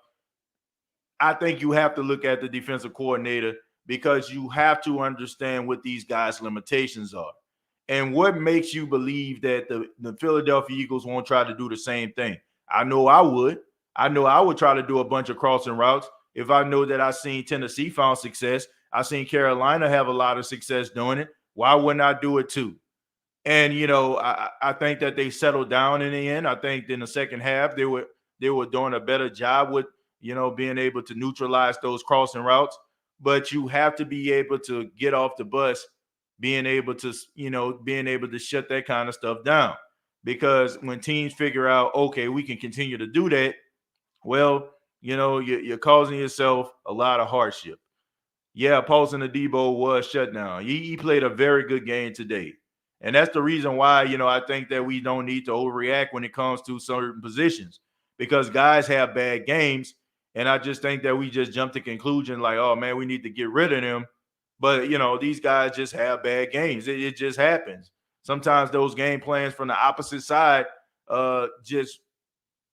I think you have to look at the defensive coordinator, because you have to understand what these guys' limitations are. And what makes you believe that the Philadelphia Eagles won't try to do the same thing? I know I would. I know I would try to do a bunch of crossing routes. if I know that I seen Tennessee found success, I seen Carolina have a lot of success doing it, why wouldn't I do it too? And I think that they settled down in the end. I think in the second half they were doing a better job with being able to neutralize those crossing routes. But you have to be able to get off the bus, being able to shut that kind of stuff down. Because when teams figure out, okay, we can continue to do that, well, you're causing yourself a lot of hardship. Yeah, Paulson Adebo was shut down. He played a very good game today. And that's the reason why, I think that we don't need to overreact when it comes to certain positions, because guys have bad games. And I just think that we just jump to conclusion like, oh, man, we need to get rid of them. But, these guys just have bad games. It just happens. Sometimes those game plans from the opposite side just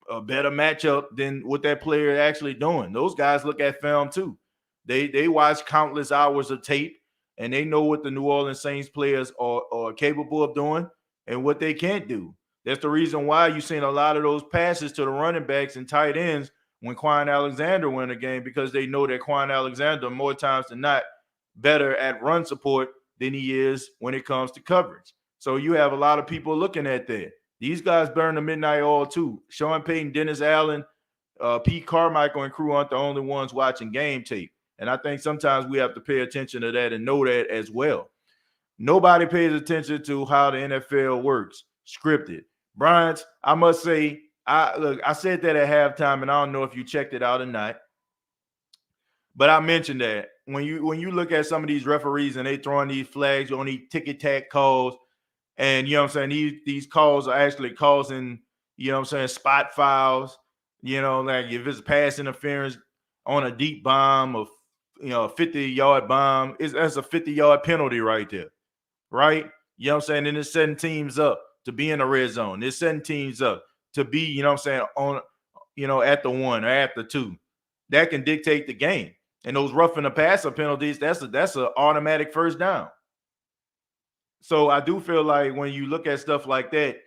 a better matchup than what that player actually doing. Those guys look at film too. They watch countless hours of tape, and they know what the New Orleans Saints players are capable of doing and what they can't do. That's the reason why you've seen a lot of those passes to the running backs and tight ends when Kuan Alexander win a game, because they know that Kuan Alexander, more times than not, better at run support than he is when it comes to coverage. So you have a lot of people looking at that. These guys burn the midnight oil too. Sean Payton, Dennis Allen, Pete Carmichael, and crew aren't the only ones watching game tape. And I think sometimes we have to pay attention to that and know that as well. Nobody pays attention to how the NFL works, scripted. Bryant, I must say, I said that at halftime, and I don't know if you checked it out or not, but I mentioned that when you look at some of these referees and they throwing these flags on these ticky-tack calls, and these calls are actually causing, spot fouls, like if it's pass interference on a deep bomb of, a 50-yard bomb, that's a 50-yard penalty right there, right? And it's setting teams up to be in the red zone. It's setting teams up to be, on, at the 1 or at the 2. That can dictate the game. And those roughing the passer penalties, that's an automatic first down. So I do feel like when you look at stuff like that,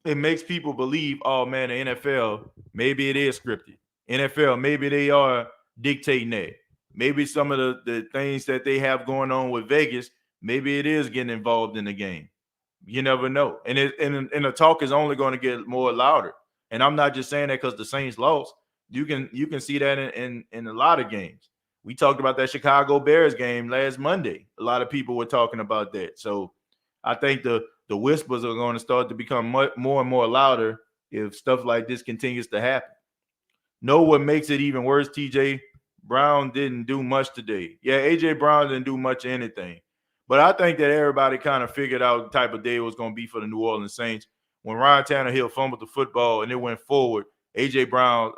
it makes people believe, oh man, the NFL, maybe it is scripted. NFL, maybe they are dictating that. Maybe some of the things that they have going on with Vegas, maybe it is getting involved in the game. You never know. And the talk is only going to get more louder. And I'm not just saying that because the Saints lost. You can see that in a lot of games. We talked about that Chicago Bears game last Monday. A lot of people were talking about that. So I think the whispers are going to start to become more and more louder if stuff like this continues to happen. Know what makes it even worse, TJ? Brown didn't do much today. Yeah, A.J. Brown didn't do much of anything. But I think that everybody kind of figured out the type of day it was going to be for the New Orleans Saints. When Ryan Tannehill fumbled the football and it went forward, A.J. Brown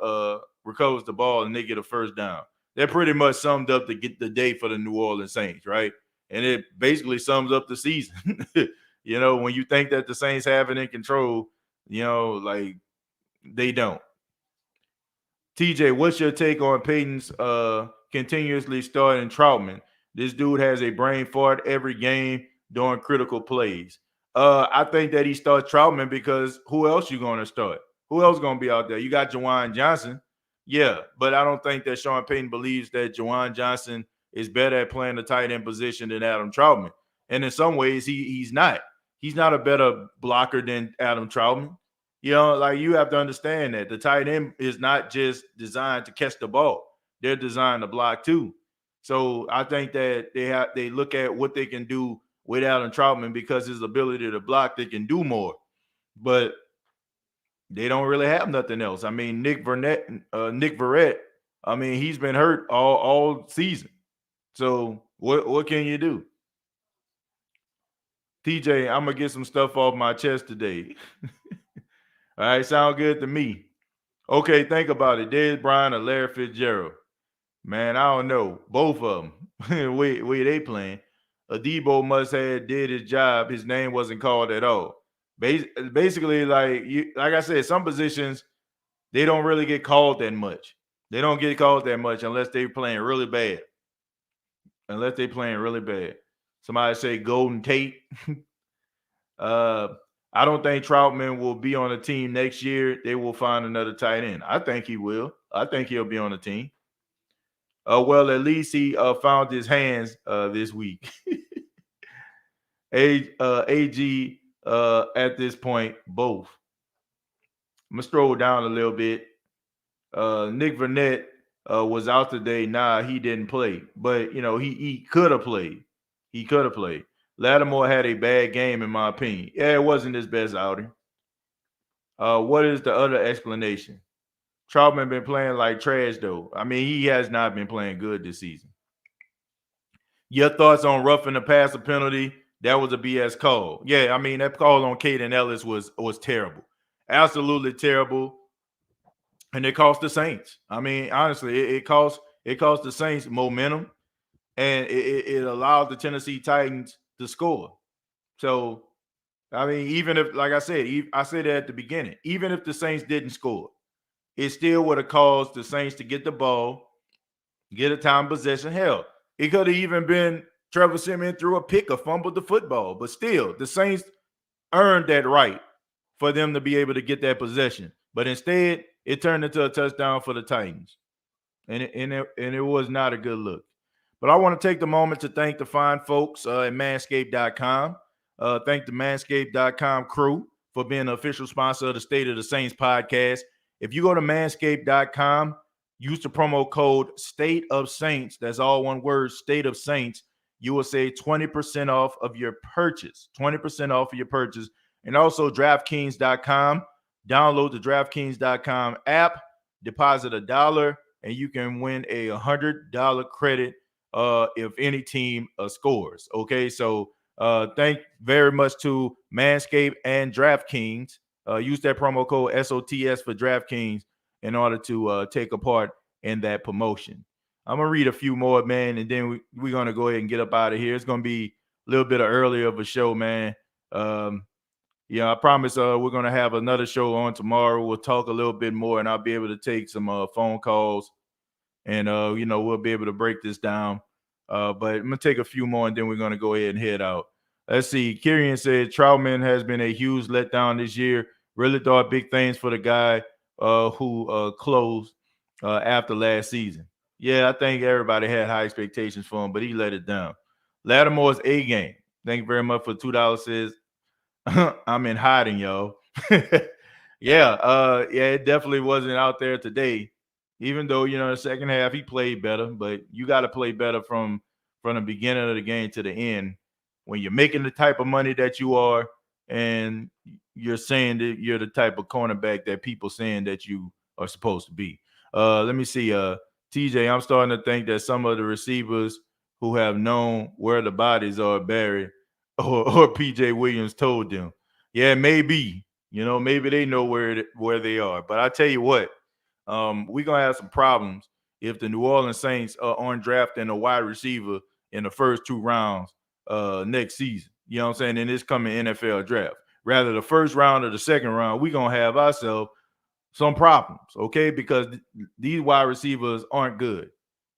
recovers the ball and they get a first down. That pretty much summed up the day for the New Orleans Saints, right? And it basically sums up the season. When you think that the Saints have it in control, like they don't. TJ, what's your take on Peyton's continuously starting Troutman? This dude has a brain fart every game during critical plays. I think that he starts Troutman because who else you going to start? Who else going to be out there? You got Juwan Johnson. Yeah, but I don't think that Sean Payton believes that Juwan Johnson is better at playing the tight end position than Adam Troutman. And in some ways, he's not. He's not a better blocker than Adam Troutman. You have to understand that the tight end is not just designed to catch the ball. They're designed to block too. So I think that they look at what they can do with Adam Troutman because his ability to block, they can do more. But they don't really have nothing else. I mean, Nick Verrett, I mean, he's been hurt all season. So what can you do? TJ, I'm going to get some stuff off my chest today. All right, sound good to me. Okay, think about it. Dez Bryant or Larry Fitzgerald? Man, I don't know. Both of them. way they playing. Adebo must have did his job. His name wasn't called at all. Basically, like I said, some positions, they don't really get called that much. They don't get called that much unless they're playing really bad. Somebody say Golden Tate. I don't think Troutman will be on a team next year. They will find another tight end. I think he will. I think he'll be on the team. Well, at least he found his hands this week. AG at this point, both. I'm gonna scroll down a little bit. Nick Vernett was out today. Nah, he didn't play, but he could have played. He could have played. Lattimore had a bad game, in my opinion. Yeah, it wasn't his best outing. What is the other explanation? Troutman been playing like trash, though. I mean, he has not been playing good this season. Your thoughts on roughing the passer penalty? That was a BS call. Yeah, I mean, that call on Caden Ellis was terrible. Absolutely terrible. And it cost the Saints. I mean, honestly, it cost the Saints momentum, and it allowed the Tennessee Titans to score. So, I mean, even if, like I said it at the beginning, even if the Saints didn't score, it still would have caused the Saints to get the ball, get a time possession. Hell, it could have even been Trevor Siemian threw a pick or fumbled the football. But still, the Saints earned that right for them to be able to get that possession. But instead, it turned into a touchdown for the Titans. And it was not a good look. But I want to take the moment to thank the fine folks at manscaped.com. Thank the manscaped.com crew for being the official sponsor of the State of the Saints podcast. If you go to manscaped.com, use the promo code State of Saints. That's all one word, State of Saints. You will save 20% off of your purchase. 20% off of your purchase. And also DraftKings.com. Download the DraftKings.com app, deposit $1, and you can win a $100 credit if any team scores. Okay, so thank very much to Manscaped and DraftKings. Use that promo code SOTS for DraftKings in order to take a part in that promotion. I'm going to read a few more, man, and then we're going to go ahead and get up out of here. It's going to be a little bit earlier of a show, man. I promise we're going to have another show on tomorrow. We'll talk a little bit more, and I'll be able to take some phone calls, and, we'll be able to break this down. But I'm going to take a few more, and then we're going to go ahead and head out. Let's see. Kieran said Troutman has been a huge letdown this year. Really thought big things for the guy who closed after last season. Yeah, I think everybody had high expectations for him, but he let it down. Lattimore's A game. Thank you very much for $2. Says I'm in hiding, yo. It definitely wasn't out there today. Even though, the second half he played better, but you got to play better from the beginning of the game to the end. When you're making the type of money that you are, and you're saying that you're the type of cornerback that people saying that you are supposed to be. Let me see. TJ, I'm starting to think that some of the receivers who have known where the bodies are buried or PJ Williams told them. Yeah, maybe. Maybe they know where they are. But I tell you what, we're going to have some problems if the New Orleans Saints aren't drafting a wide receiver in the first 2 rounds next season. You know what I'm saying? In this coming NFL draft. Rather the first round or the second round, we're going to have ourselves some problems, okay? Because these wide receivers aren't good.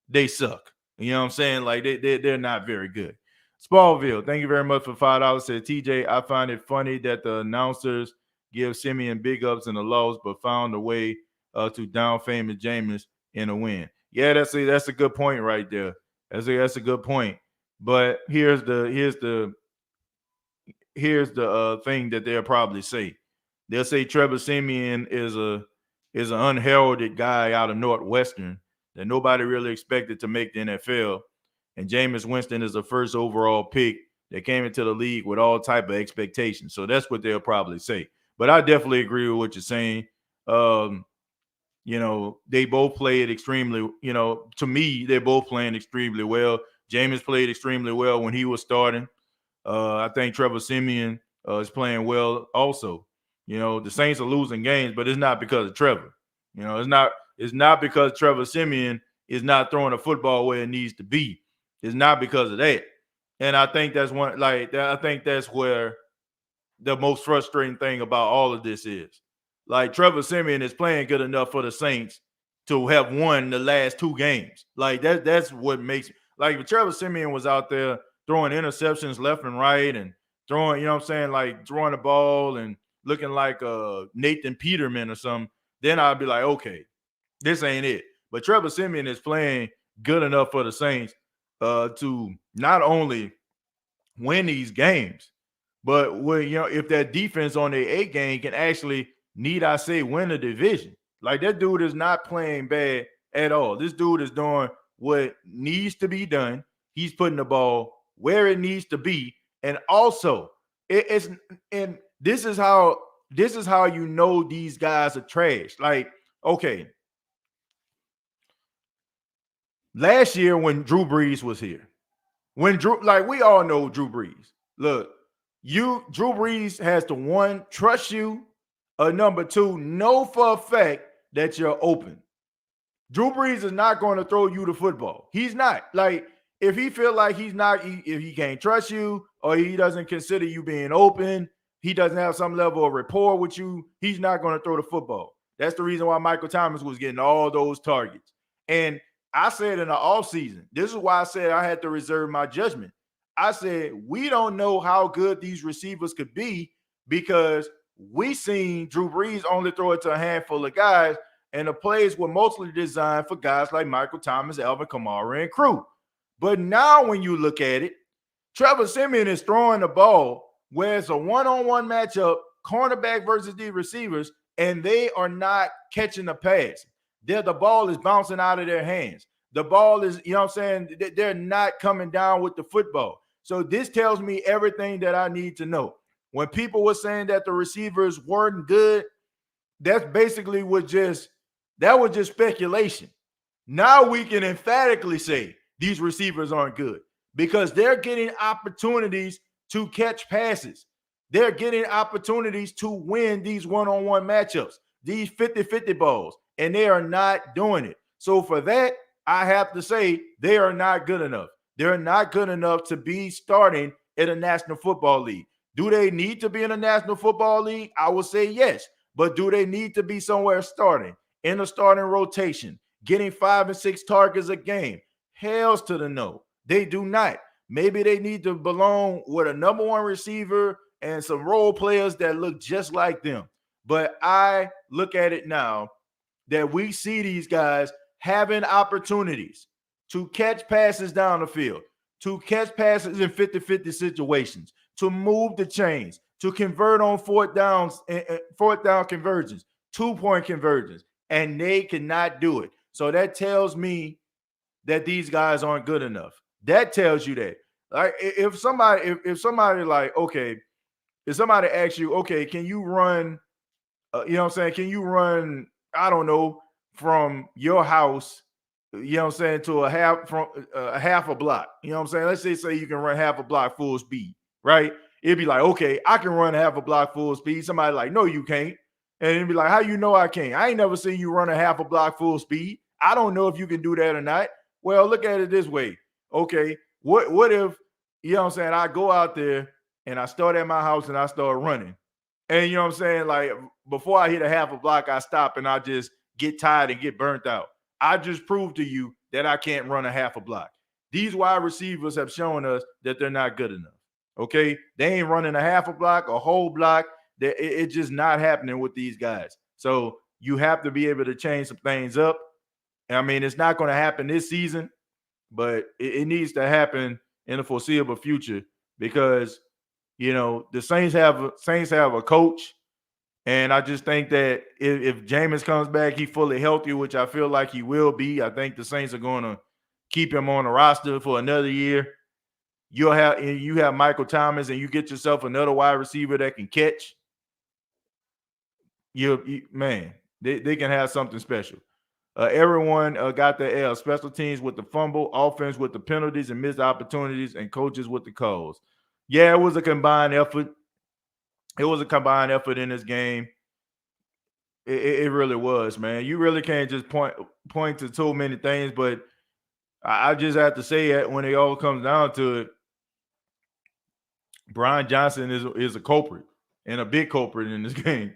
They suck. You know what I'm saying? Like, they're not very good. Spallville, thank you very much for $5. Said TJ, I find it funny that the announcers give Simeon big ups in the loss, but found a way to down famous Jameis in a win. Yeah, that's a good point right there. That's a good point. But here's the thing that they'll probably say. They'll say Trevor Siemian is an unheralded guy out of Northwestern that nobody really expected to make the NFL. And Jameis Winston is the first overall pick that came into the league with all type of expectations. So that's what they'll probably say. But I definitely agree with what you're saying. They both played extremely, to me, they're both playing extremely well. Jameis played extremely well when he was starting. I think Trevor Siemian is playing well also. The Saints are losing games, but it's not because of Trevor. It's not because Trevor Siemian is not throwing the football where it needs to be. It's not because of that. And I think that's where the most frustrating thing about all of this is. Like, Trevor Siemian is playing good enough for the Saints to have won the last 2 games. Like, that's what makes, like, if Trevor Siemian was out there throwing interceptions left and right and throwing, like throwing the ball and looking like Nathan Peterman or something, then I'd be like, okay, this ain't it. But Trevor Siemian is playing good enough for the Saints to not only win these games, but if that defense on their A game can actually, need I say, win the division. Like, that dude is not playing bad at all. This dude is doing what needs to be done. He's putting the ball where it needs to be, and also this is how you know these guys are trash. Like, okay, last year when Drew Brees was here, we all know Drew Brees. Look, Drew Brees has to, one, trust you, or number two, know for a fact that you're open. Drew Brees is not going to throw you the football. He's not. Like, if he feel like if he can't trust you, or he doesn't consider you being open, he doesn't have some level of rapport with you, he's not going to throw the football. That's the reason why Michael Thomas was getting all those targets. And I said in the offseason, this is why I said I had to reserve my judgment. I said, we don't know how good these receivers could be, because we seen Drew Brees only throw it to a handful of guys, and the plays were mostly designed for guys like Michael Thomas, Alvin Kamara, and crew. But now when you look at it, Trevor Siemian is throwing the ball where it's a one-on-one matchup, cornerback versus these receivers, and they are not catching the pass. The ball is bouncing out of their hands. The ball is, they're not coming down with the football. So this tells me everything that I need to know. When people were saying that the receivers weren't good, that's basically that was just speculation. Now we can emphatically say these receivers aren't good, because they're getting opportunities to catch passes. They're getting opportunities to win these one-on-one matchups, these 50-50 balls, and they are not doing it. So for that, I have to say they are not good enough. They're not good enough to be starting in a National Football League. Do they need to be in a National Football League? I would say yes. But do they need to be somewhere starting, in a starting rotation, getting 5 and 6 targets a game? Hells to the no. They do not. Maybe they need to belong with a number one receiver and some role players that look just like them. But I look at it now that we see these guys having opportunities to catch passes down the field, to catch passes in 50-50 situations, to move the chains, to convert on fourth down conversions, 2-point conversions, and they cannot do it. So that tells me that these guys aren't good enough. That tells you that. Like, if somebody asks you, okay, can you run, can you run, I don't know, from your house, to a half a block, let's say you can run half a block full speed, right? It'd be like, okay, I can run half a block full speed. Somebody like, no, you can't. And it'd be like, how you know I can't? I ain't never seen you run a half a block full speed. I don't know if you can do that or not. Well, look at it this way. Okay, what if, I go out there and I start at my house and I start running. And like, before I hit a half a block, I stop and I just get tired and get burnt out. I just proved to you that I can't run a half a block. These wide receivers have shown us that they're not good enough. Okay, they ain't running a half a block, a whole block. It's just not happening with these guys. So you have to be able to change some things up. I mean, it's not going to happen this season, but it needs to happen in the foreseeable future, because the Saints have a coach, and I just think that if Jameis comes back, he's fully healthy, which I feel like he will be. I think the Saints are going to keep him on the roster for another year. You have Michael Thomas, and you get yourself another wide receiver that can catch. They can have something special. Everyone got the L. Special teams with the fumble, offense with the penalties and missed opportunities, and coaches with the calls. Yeah, it was a combined effort. It was a combined effort in this game. It really was, man. You really can't just point to too many things, but I just have to say that when it all comes down to it, Brian Johnson is a culprit, and a big culprit in this game.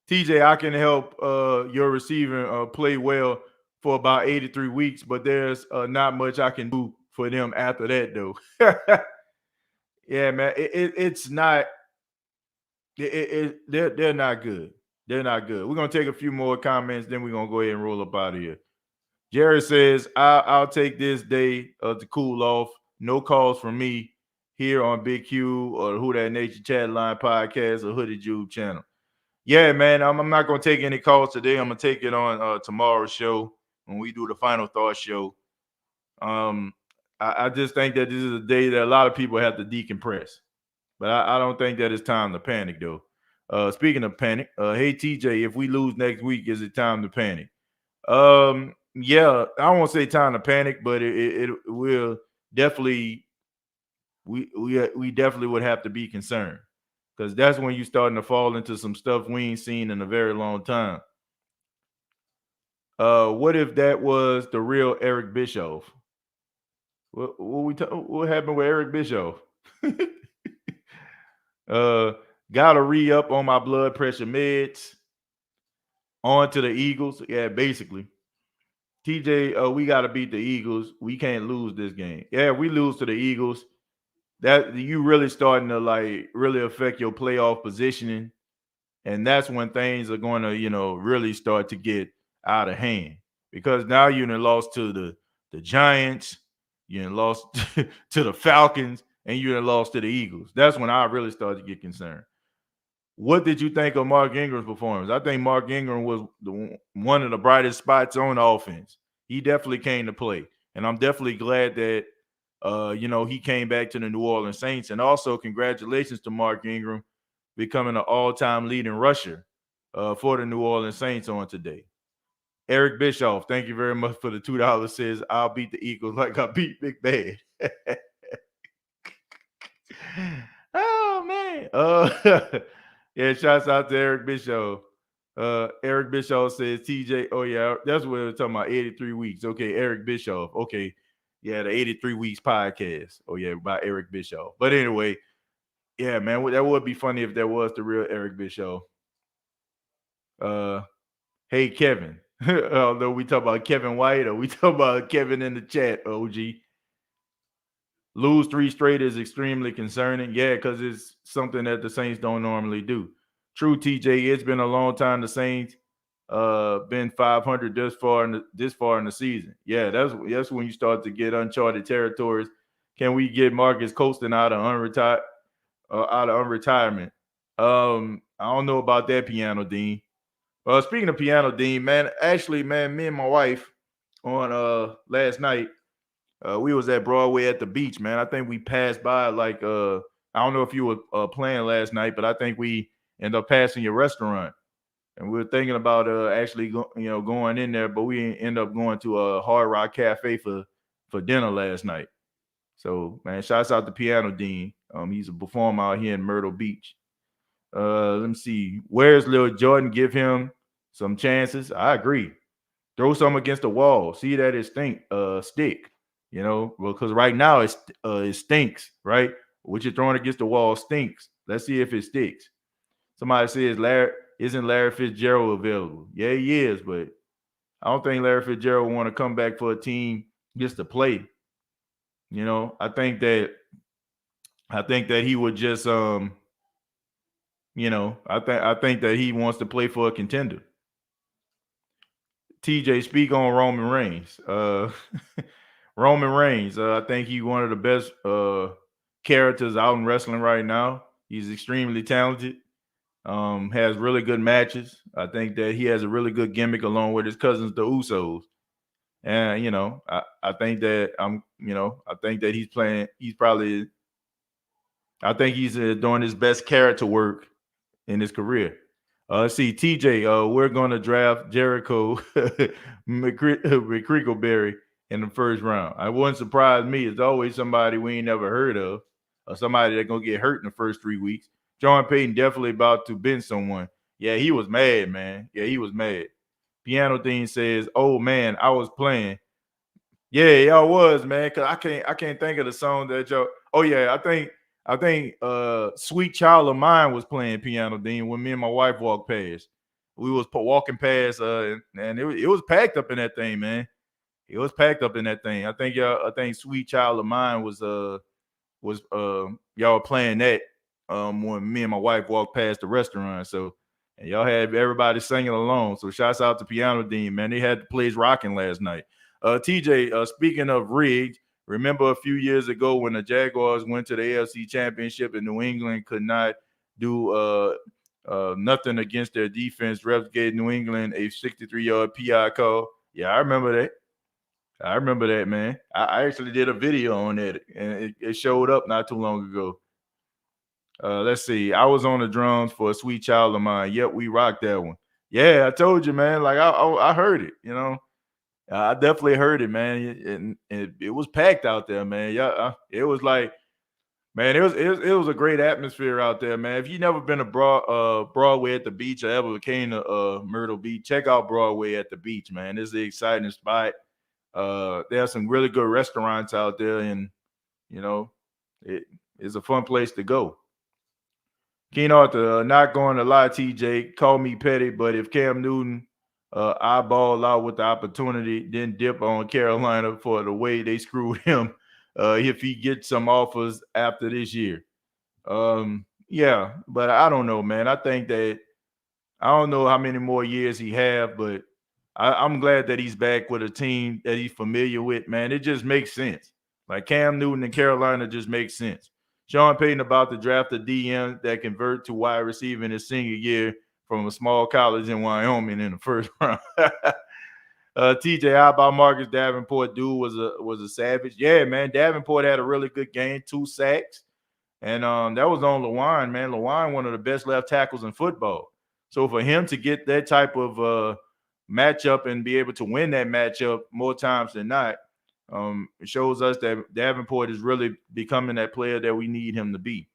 TJ, I can help your receiver play well for about 83 weeks, but there's not much I can do for them after that, though. Yeah, man, it's not. They're not good. They're not good. We're gonna take a few more comments, then we're gonna go ahead and roll up out of here. Jared says, I'll take this day to cool off. No calls from me here on Big Q or Who That Nature Chat Line podcast or Hooded Jude channel. Yeah, man, I'm not going to take any calls today. I'm going to take it on tomorrow's show when we do the final thought show. I just think that this is a day that a lot of people have to decompress. But I don't think that it's time to panic, though. Speaking of panic, hey, TJ, if we lose next week, is it time to panic? Yeah, I won't say time to panic, but it will definitely, we definitely would have to be concerned because that's when you're starting to fall into some stuff we ain't seen in a very long time. What if that was the real Eric Bischoff? What happened with Eric Bischoff? Gotta re-up on my blood pressure meds. On to the Eagles. Yeah, basically. TJ, we gotta beat the Eagles. We can't lose this game. Yeah, we lose to the Eagles. That you really starting to like really affect your playoff positioning. And that's when things are going to, really start to get out of hand. Because now you've lost to the Giants, you lost to the Falcons, and you lost to the Eagles. That's when I really started to get concerned. What did you think of Mark Ingram's performance? I think Mark Ingram was one of the brightest spots on offense. He definitely came to play. And I'm definitely glad that, he came back to the New Orleans Saints. And also congratulations to Mark Ingram becoming an all-time leading rusher for the New Orleans Saints on today. Eric Bischoff, thank you very much for the $2. Says, I'll beat the Eagles like I beat Big Bad. Oh, man. Yeah, shouts out to Eric Bischoff. Eric Bischoff says, TJ, oh, yeah, that's what we're talking about, 83 weeks. Okay, Eric Bischoff. Okay, yeah, the 83 Weeks podcast. Oh, yeah, by Eric Bischoff. But anyway, yeah, man, that would be funny if that was the real Eric Bischoff. Hey, Kevin. Although we talk about Kevin White or we talk about Kevin in the chat, OG. Lose 3 straight is extremely concerning. Yeah, because it's something that the Saints don't normally do. True, TJ, it's been a long time the Saints been 500 this far in the season. Yeah, that's when you start to get uncharted territories. Can we get Marcus Colston out of unretirement? I don't know about that, Piano Dean. Speaking of Piano Dean, man, actually, man, me and my wife on last night, we was at Broadway at the beach, man. I think we passed by like I don't know if you were playing last night, but I think we ended up passing your restaurant. And we were thinking about actually going in there, but we end up going to a Hard Rock Cafe for dinner last night. So, man, shouts out to Piano Dean. He's a performer out here in Myrtle Beach. Let me see. Where's Lil Jordan? Give him some chances. I agree. Throw some against the wall. See that it stick. Because right now it stinks, right? What you're throwing against the wall stinks. Let's see if it sticks. Somebody says, isn't Larry Fitzgerald available? Yeah, he is, but I don't think Larry Fitzgerald want to come back for a team just to play. I think that he would just I think that he wants to play for a contender. TJ, speak on Roman Reigns. Roman Reigns, I think he's one of the best characters out in wrestling right now. He's extremely talented. Has really good matches. I think that he has a really good gimmick along with his cousins, the Usos. And I think that I think that he's playing. I think he's doing his best character work in his career. See, TJ, we're going to draft Jericho McCrickleberry in the first round. It wouldn't surprise me. It's always somebody we ain't never heard of, or somebody that's going to get hurt in the first 3 weeks. John Payton definitely about to bend someone. Yeah, he was mad, man. Yeah, he was mad. Piano Dean says, "Oh man, I was playing." Yeah, y'all was, man. Cause I can't think of the song that y'all. Oh yeah, I think "Sweet Child of Mine" was playing, Piano Dean, when me and my wife walked past. We was walking past, and it was packed up in that thing, man. It was packed up in that thing. I think "Sweet Child of Mine" was y'all playing that. When me and my wife walked past the restaurant. So, and y'all had everybody singing along. So shouts out to Piano Dean, man. They had the place rocking last night. TJ, speaking of rigged, remember a few years ago when the Jaguars went to the AFC Championship and New England could not do nothing against their defense. Refs gave New England a 63-yard PI call. Yeah, I remember that. I remember that, man. I actually did a video on that, and it showed up not too long ago. Let's see. I was on the drums for a sweet child of mine. Yep, we rocked that one. Yeah, I told you, man. Like I heard it. You know, I definitely heard it, man. And it was packed out there, man. Yeah, it was like, man, it was a great atmosphere out there, man. If you never been to Broadway at the beach or ever came to Myrtle Beach, check out Broadway at the beach, man. It's an exciting spot. There's some really good restaurants out there, and you know, it's a fun place to go. Keen Arthur, not going to lie, TJ, call me petty, but if Cam Newton eyeball out with the opportunity, then dip on Carolina for the way they screwed him, if he gets some offers after this year. Yeah, but I don't know, man. I think that I don't know how many more years he have, but I'm glad that he's back with a team that he's familiar with, man. It just makes sense. Like Cam Newton in Carolina just makes sense. Sean Payton about to draft a DM that convert to wide receiver in his senior year from a small college in Wyoming in the first round. TJ, how about Marcus Davenport? Dude was a savage. Yeah, man. Davenport had a really good game, 2 sacks. And that was on Lewan, man. Lewan, one of the best left tackles in football. So for him to get that type of matchup and be able to win that matchup more times than not, it shows us that Davenport is really becoming that player that we need him to be.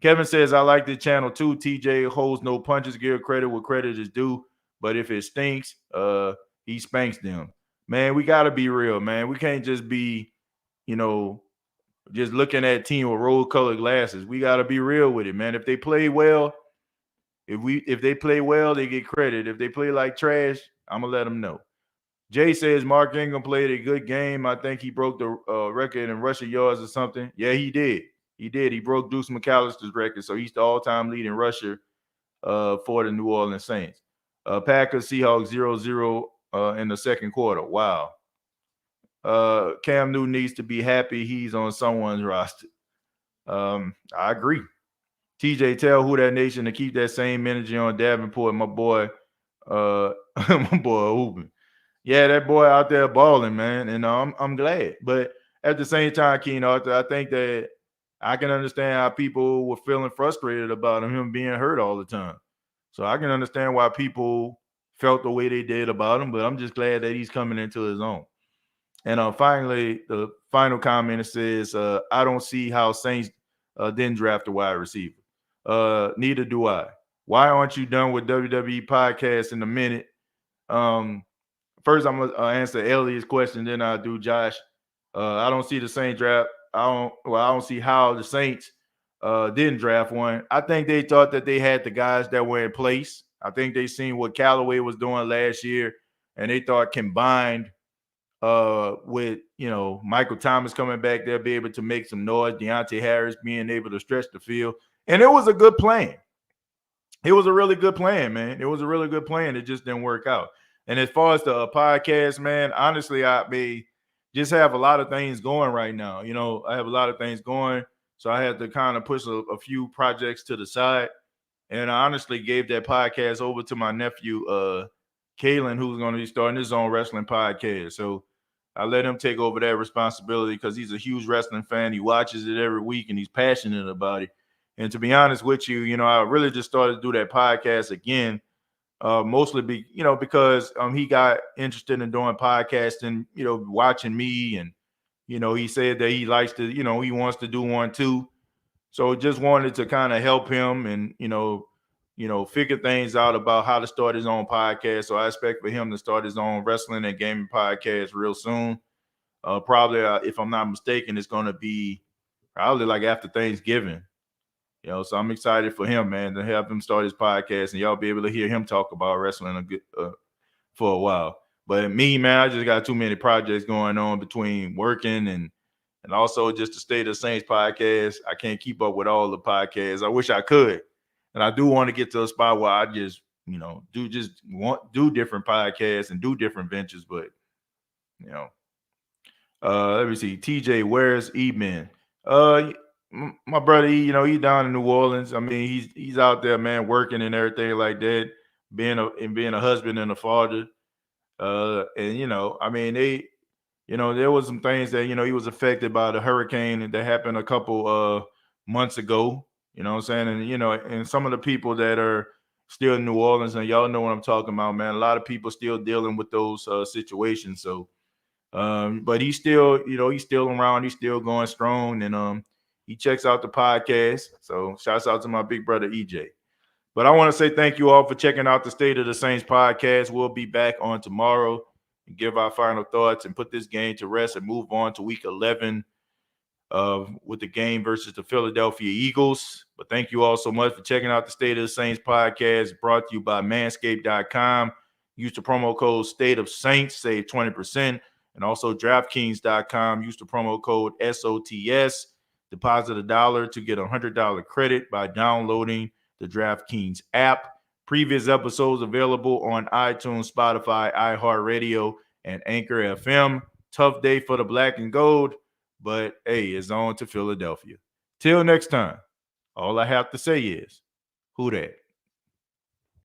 Kevin says, I like the channel too. TJ holds no punches, give credit where credit is due. But if it stinks, he spanks them. Man, we got to be real, man. We can't just be, just looking at team with rose-colored glasses. We got to be real with it, man. If they play well, if they play well, they get credit. If they play like trash, I'm going to let them know. Jay says Mark Ingram played a good game. I think he broke the record in rushing yards or something. Yeah, he did. He did. He broke Deuce McAllister's record, so he's the all-time leading rusher for the New Orleans Saints. Packers, Seahawks 0-0 in the second quarter. Wow. Cam Newton needs to be happy he's on someone's roster. I agree. TJ, tell Who That Nation to keep that same energy on Davenport, my boy. My boy Hoopin. Yeah, that boy out there balling, man, and I'm glad. But at the same time, Keen Arthur, I think that I can understand how people were feeling frustrated about him being hurt all the time. So I can understand why people felt the way they did about him, but I'm just glad that he's coming into his own. And finally, the final comment says, I don't see how Saints didn't draft a wide receiver. Neither do I. Why aren't you done with WWE podcast in a minute? First, I'm going to answer Elliot's question, then I'll do Josh. I don't see the Saints draft. I don't see how the Saints didn't draft one. I think they thought that they had the guys that were in place. I think they seen what Callaway was doing last year, and they thought combined with, Michael Thomas coming back, they'll be able to make some noise. Deontay Harris being able to stretch the field. And it was a good plan. It was a really good plan, man. It was a really good plan. It just didn't work out. And as far as the podcast, man, honestly, I may just have a lot of things going right now. I have a lot of things going. So I had to kind of push a few projects to the side. And I honestly gave that podcast over to my nephew, Kalen, who's going to be starting his own wrestling podcast. So I let him take over that responsibility because he's a huge wrestling fan. He watches it every week and he's passionate about it. And to be honest with you, I really just started to do that podcast again. Mostly because he got interested in doing podcasting, watching me, and he said that he likes to, he wants to do one too. So just wanted to kind of help him and figure things out about how to start his own podcast. So I expect for him to start his own wrestling and gaming podcast real soon. Probably, if I'm not mistaken, it's going to be probably like after Thanksgiving. So I'm excited for him, man, to have him start his podcast, and y'all be able to hear him talk about wrestling for a while. But me, man, I just got too many projects going on between working and also just the State of the Saints podcast. I can't keep up with all the podcasts. I wish I could, and I do want to get to a spot where I just, do different podcasts and do different ventures. But You know. Let me see. TJ, where's E-Man? My brother, he's down in New Orleans. I mean, he's out there, man, working and everything like that, being a husband and a father. And I mean, there was some things that he was affected by the hurricane that happened a couple months ago. You know what I'm saying? And and some of the people that are still in New Orleans, and y'all know what I'm talking about, man. A lot of people still dealing with those situations. So. But he's still, he's still around. He's still going strong, and he checks out the podcast. So shouts out to my big brother EJ. But I want to say thank you all for checking out the State of the Saints podcast. We'll be back on tomorrow and give our final thoughts and put this game to rest and move on to week 11 with the game versus the Philadelphia Eagles. But thank you all so much for checking out the State of the Saints podcast, brought to you by manscaped.com. Use the promo code State of Saints, save 20%. And also DraftKings.com. Use the promo code SOTS. Deposit $1 to get a $100 credit by downloading the DraftKings app. Previous episodes available on iTunes, Spotify, iHeartRadio, and Anchor FM. Tough day for the black and gold, but hey, it's on to Philadelphia. Till next time, all I have to say is, who dat?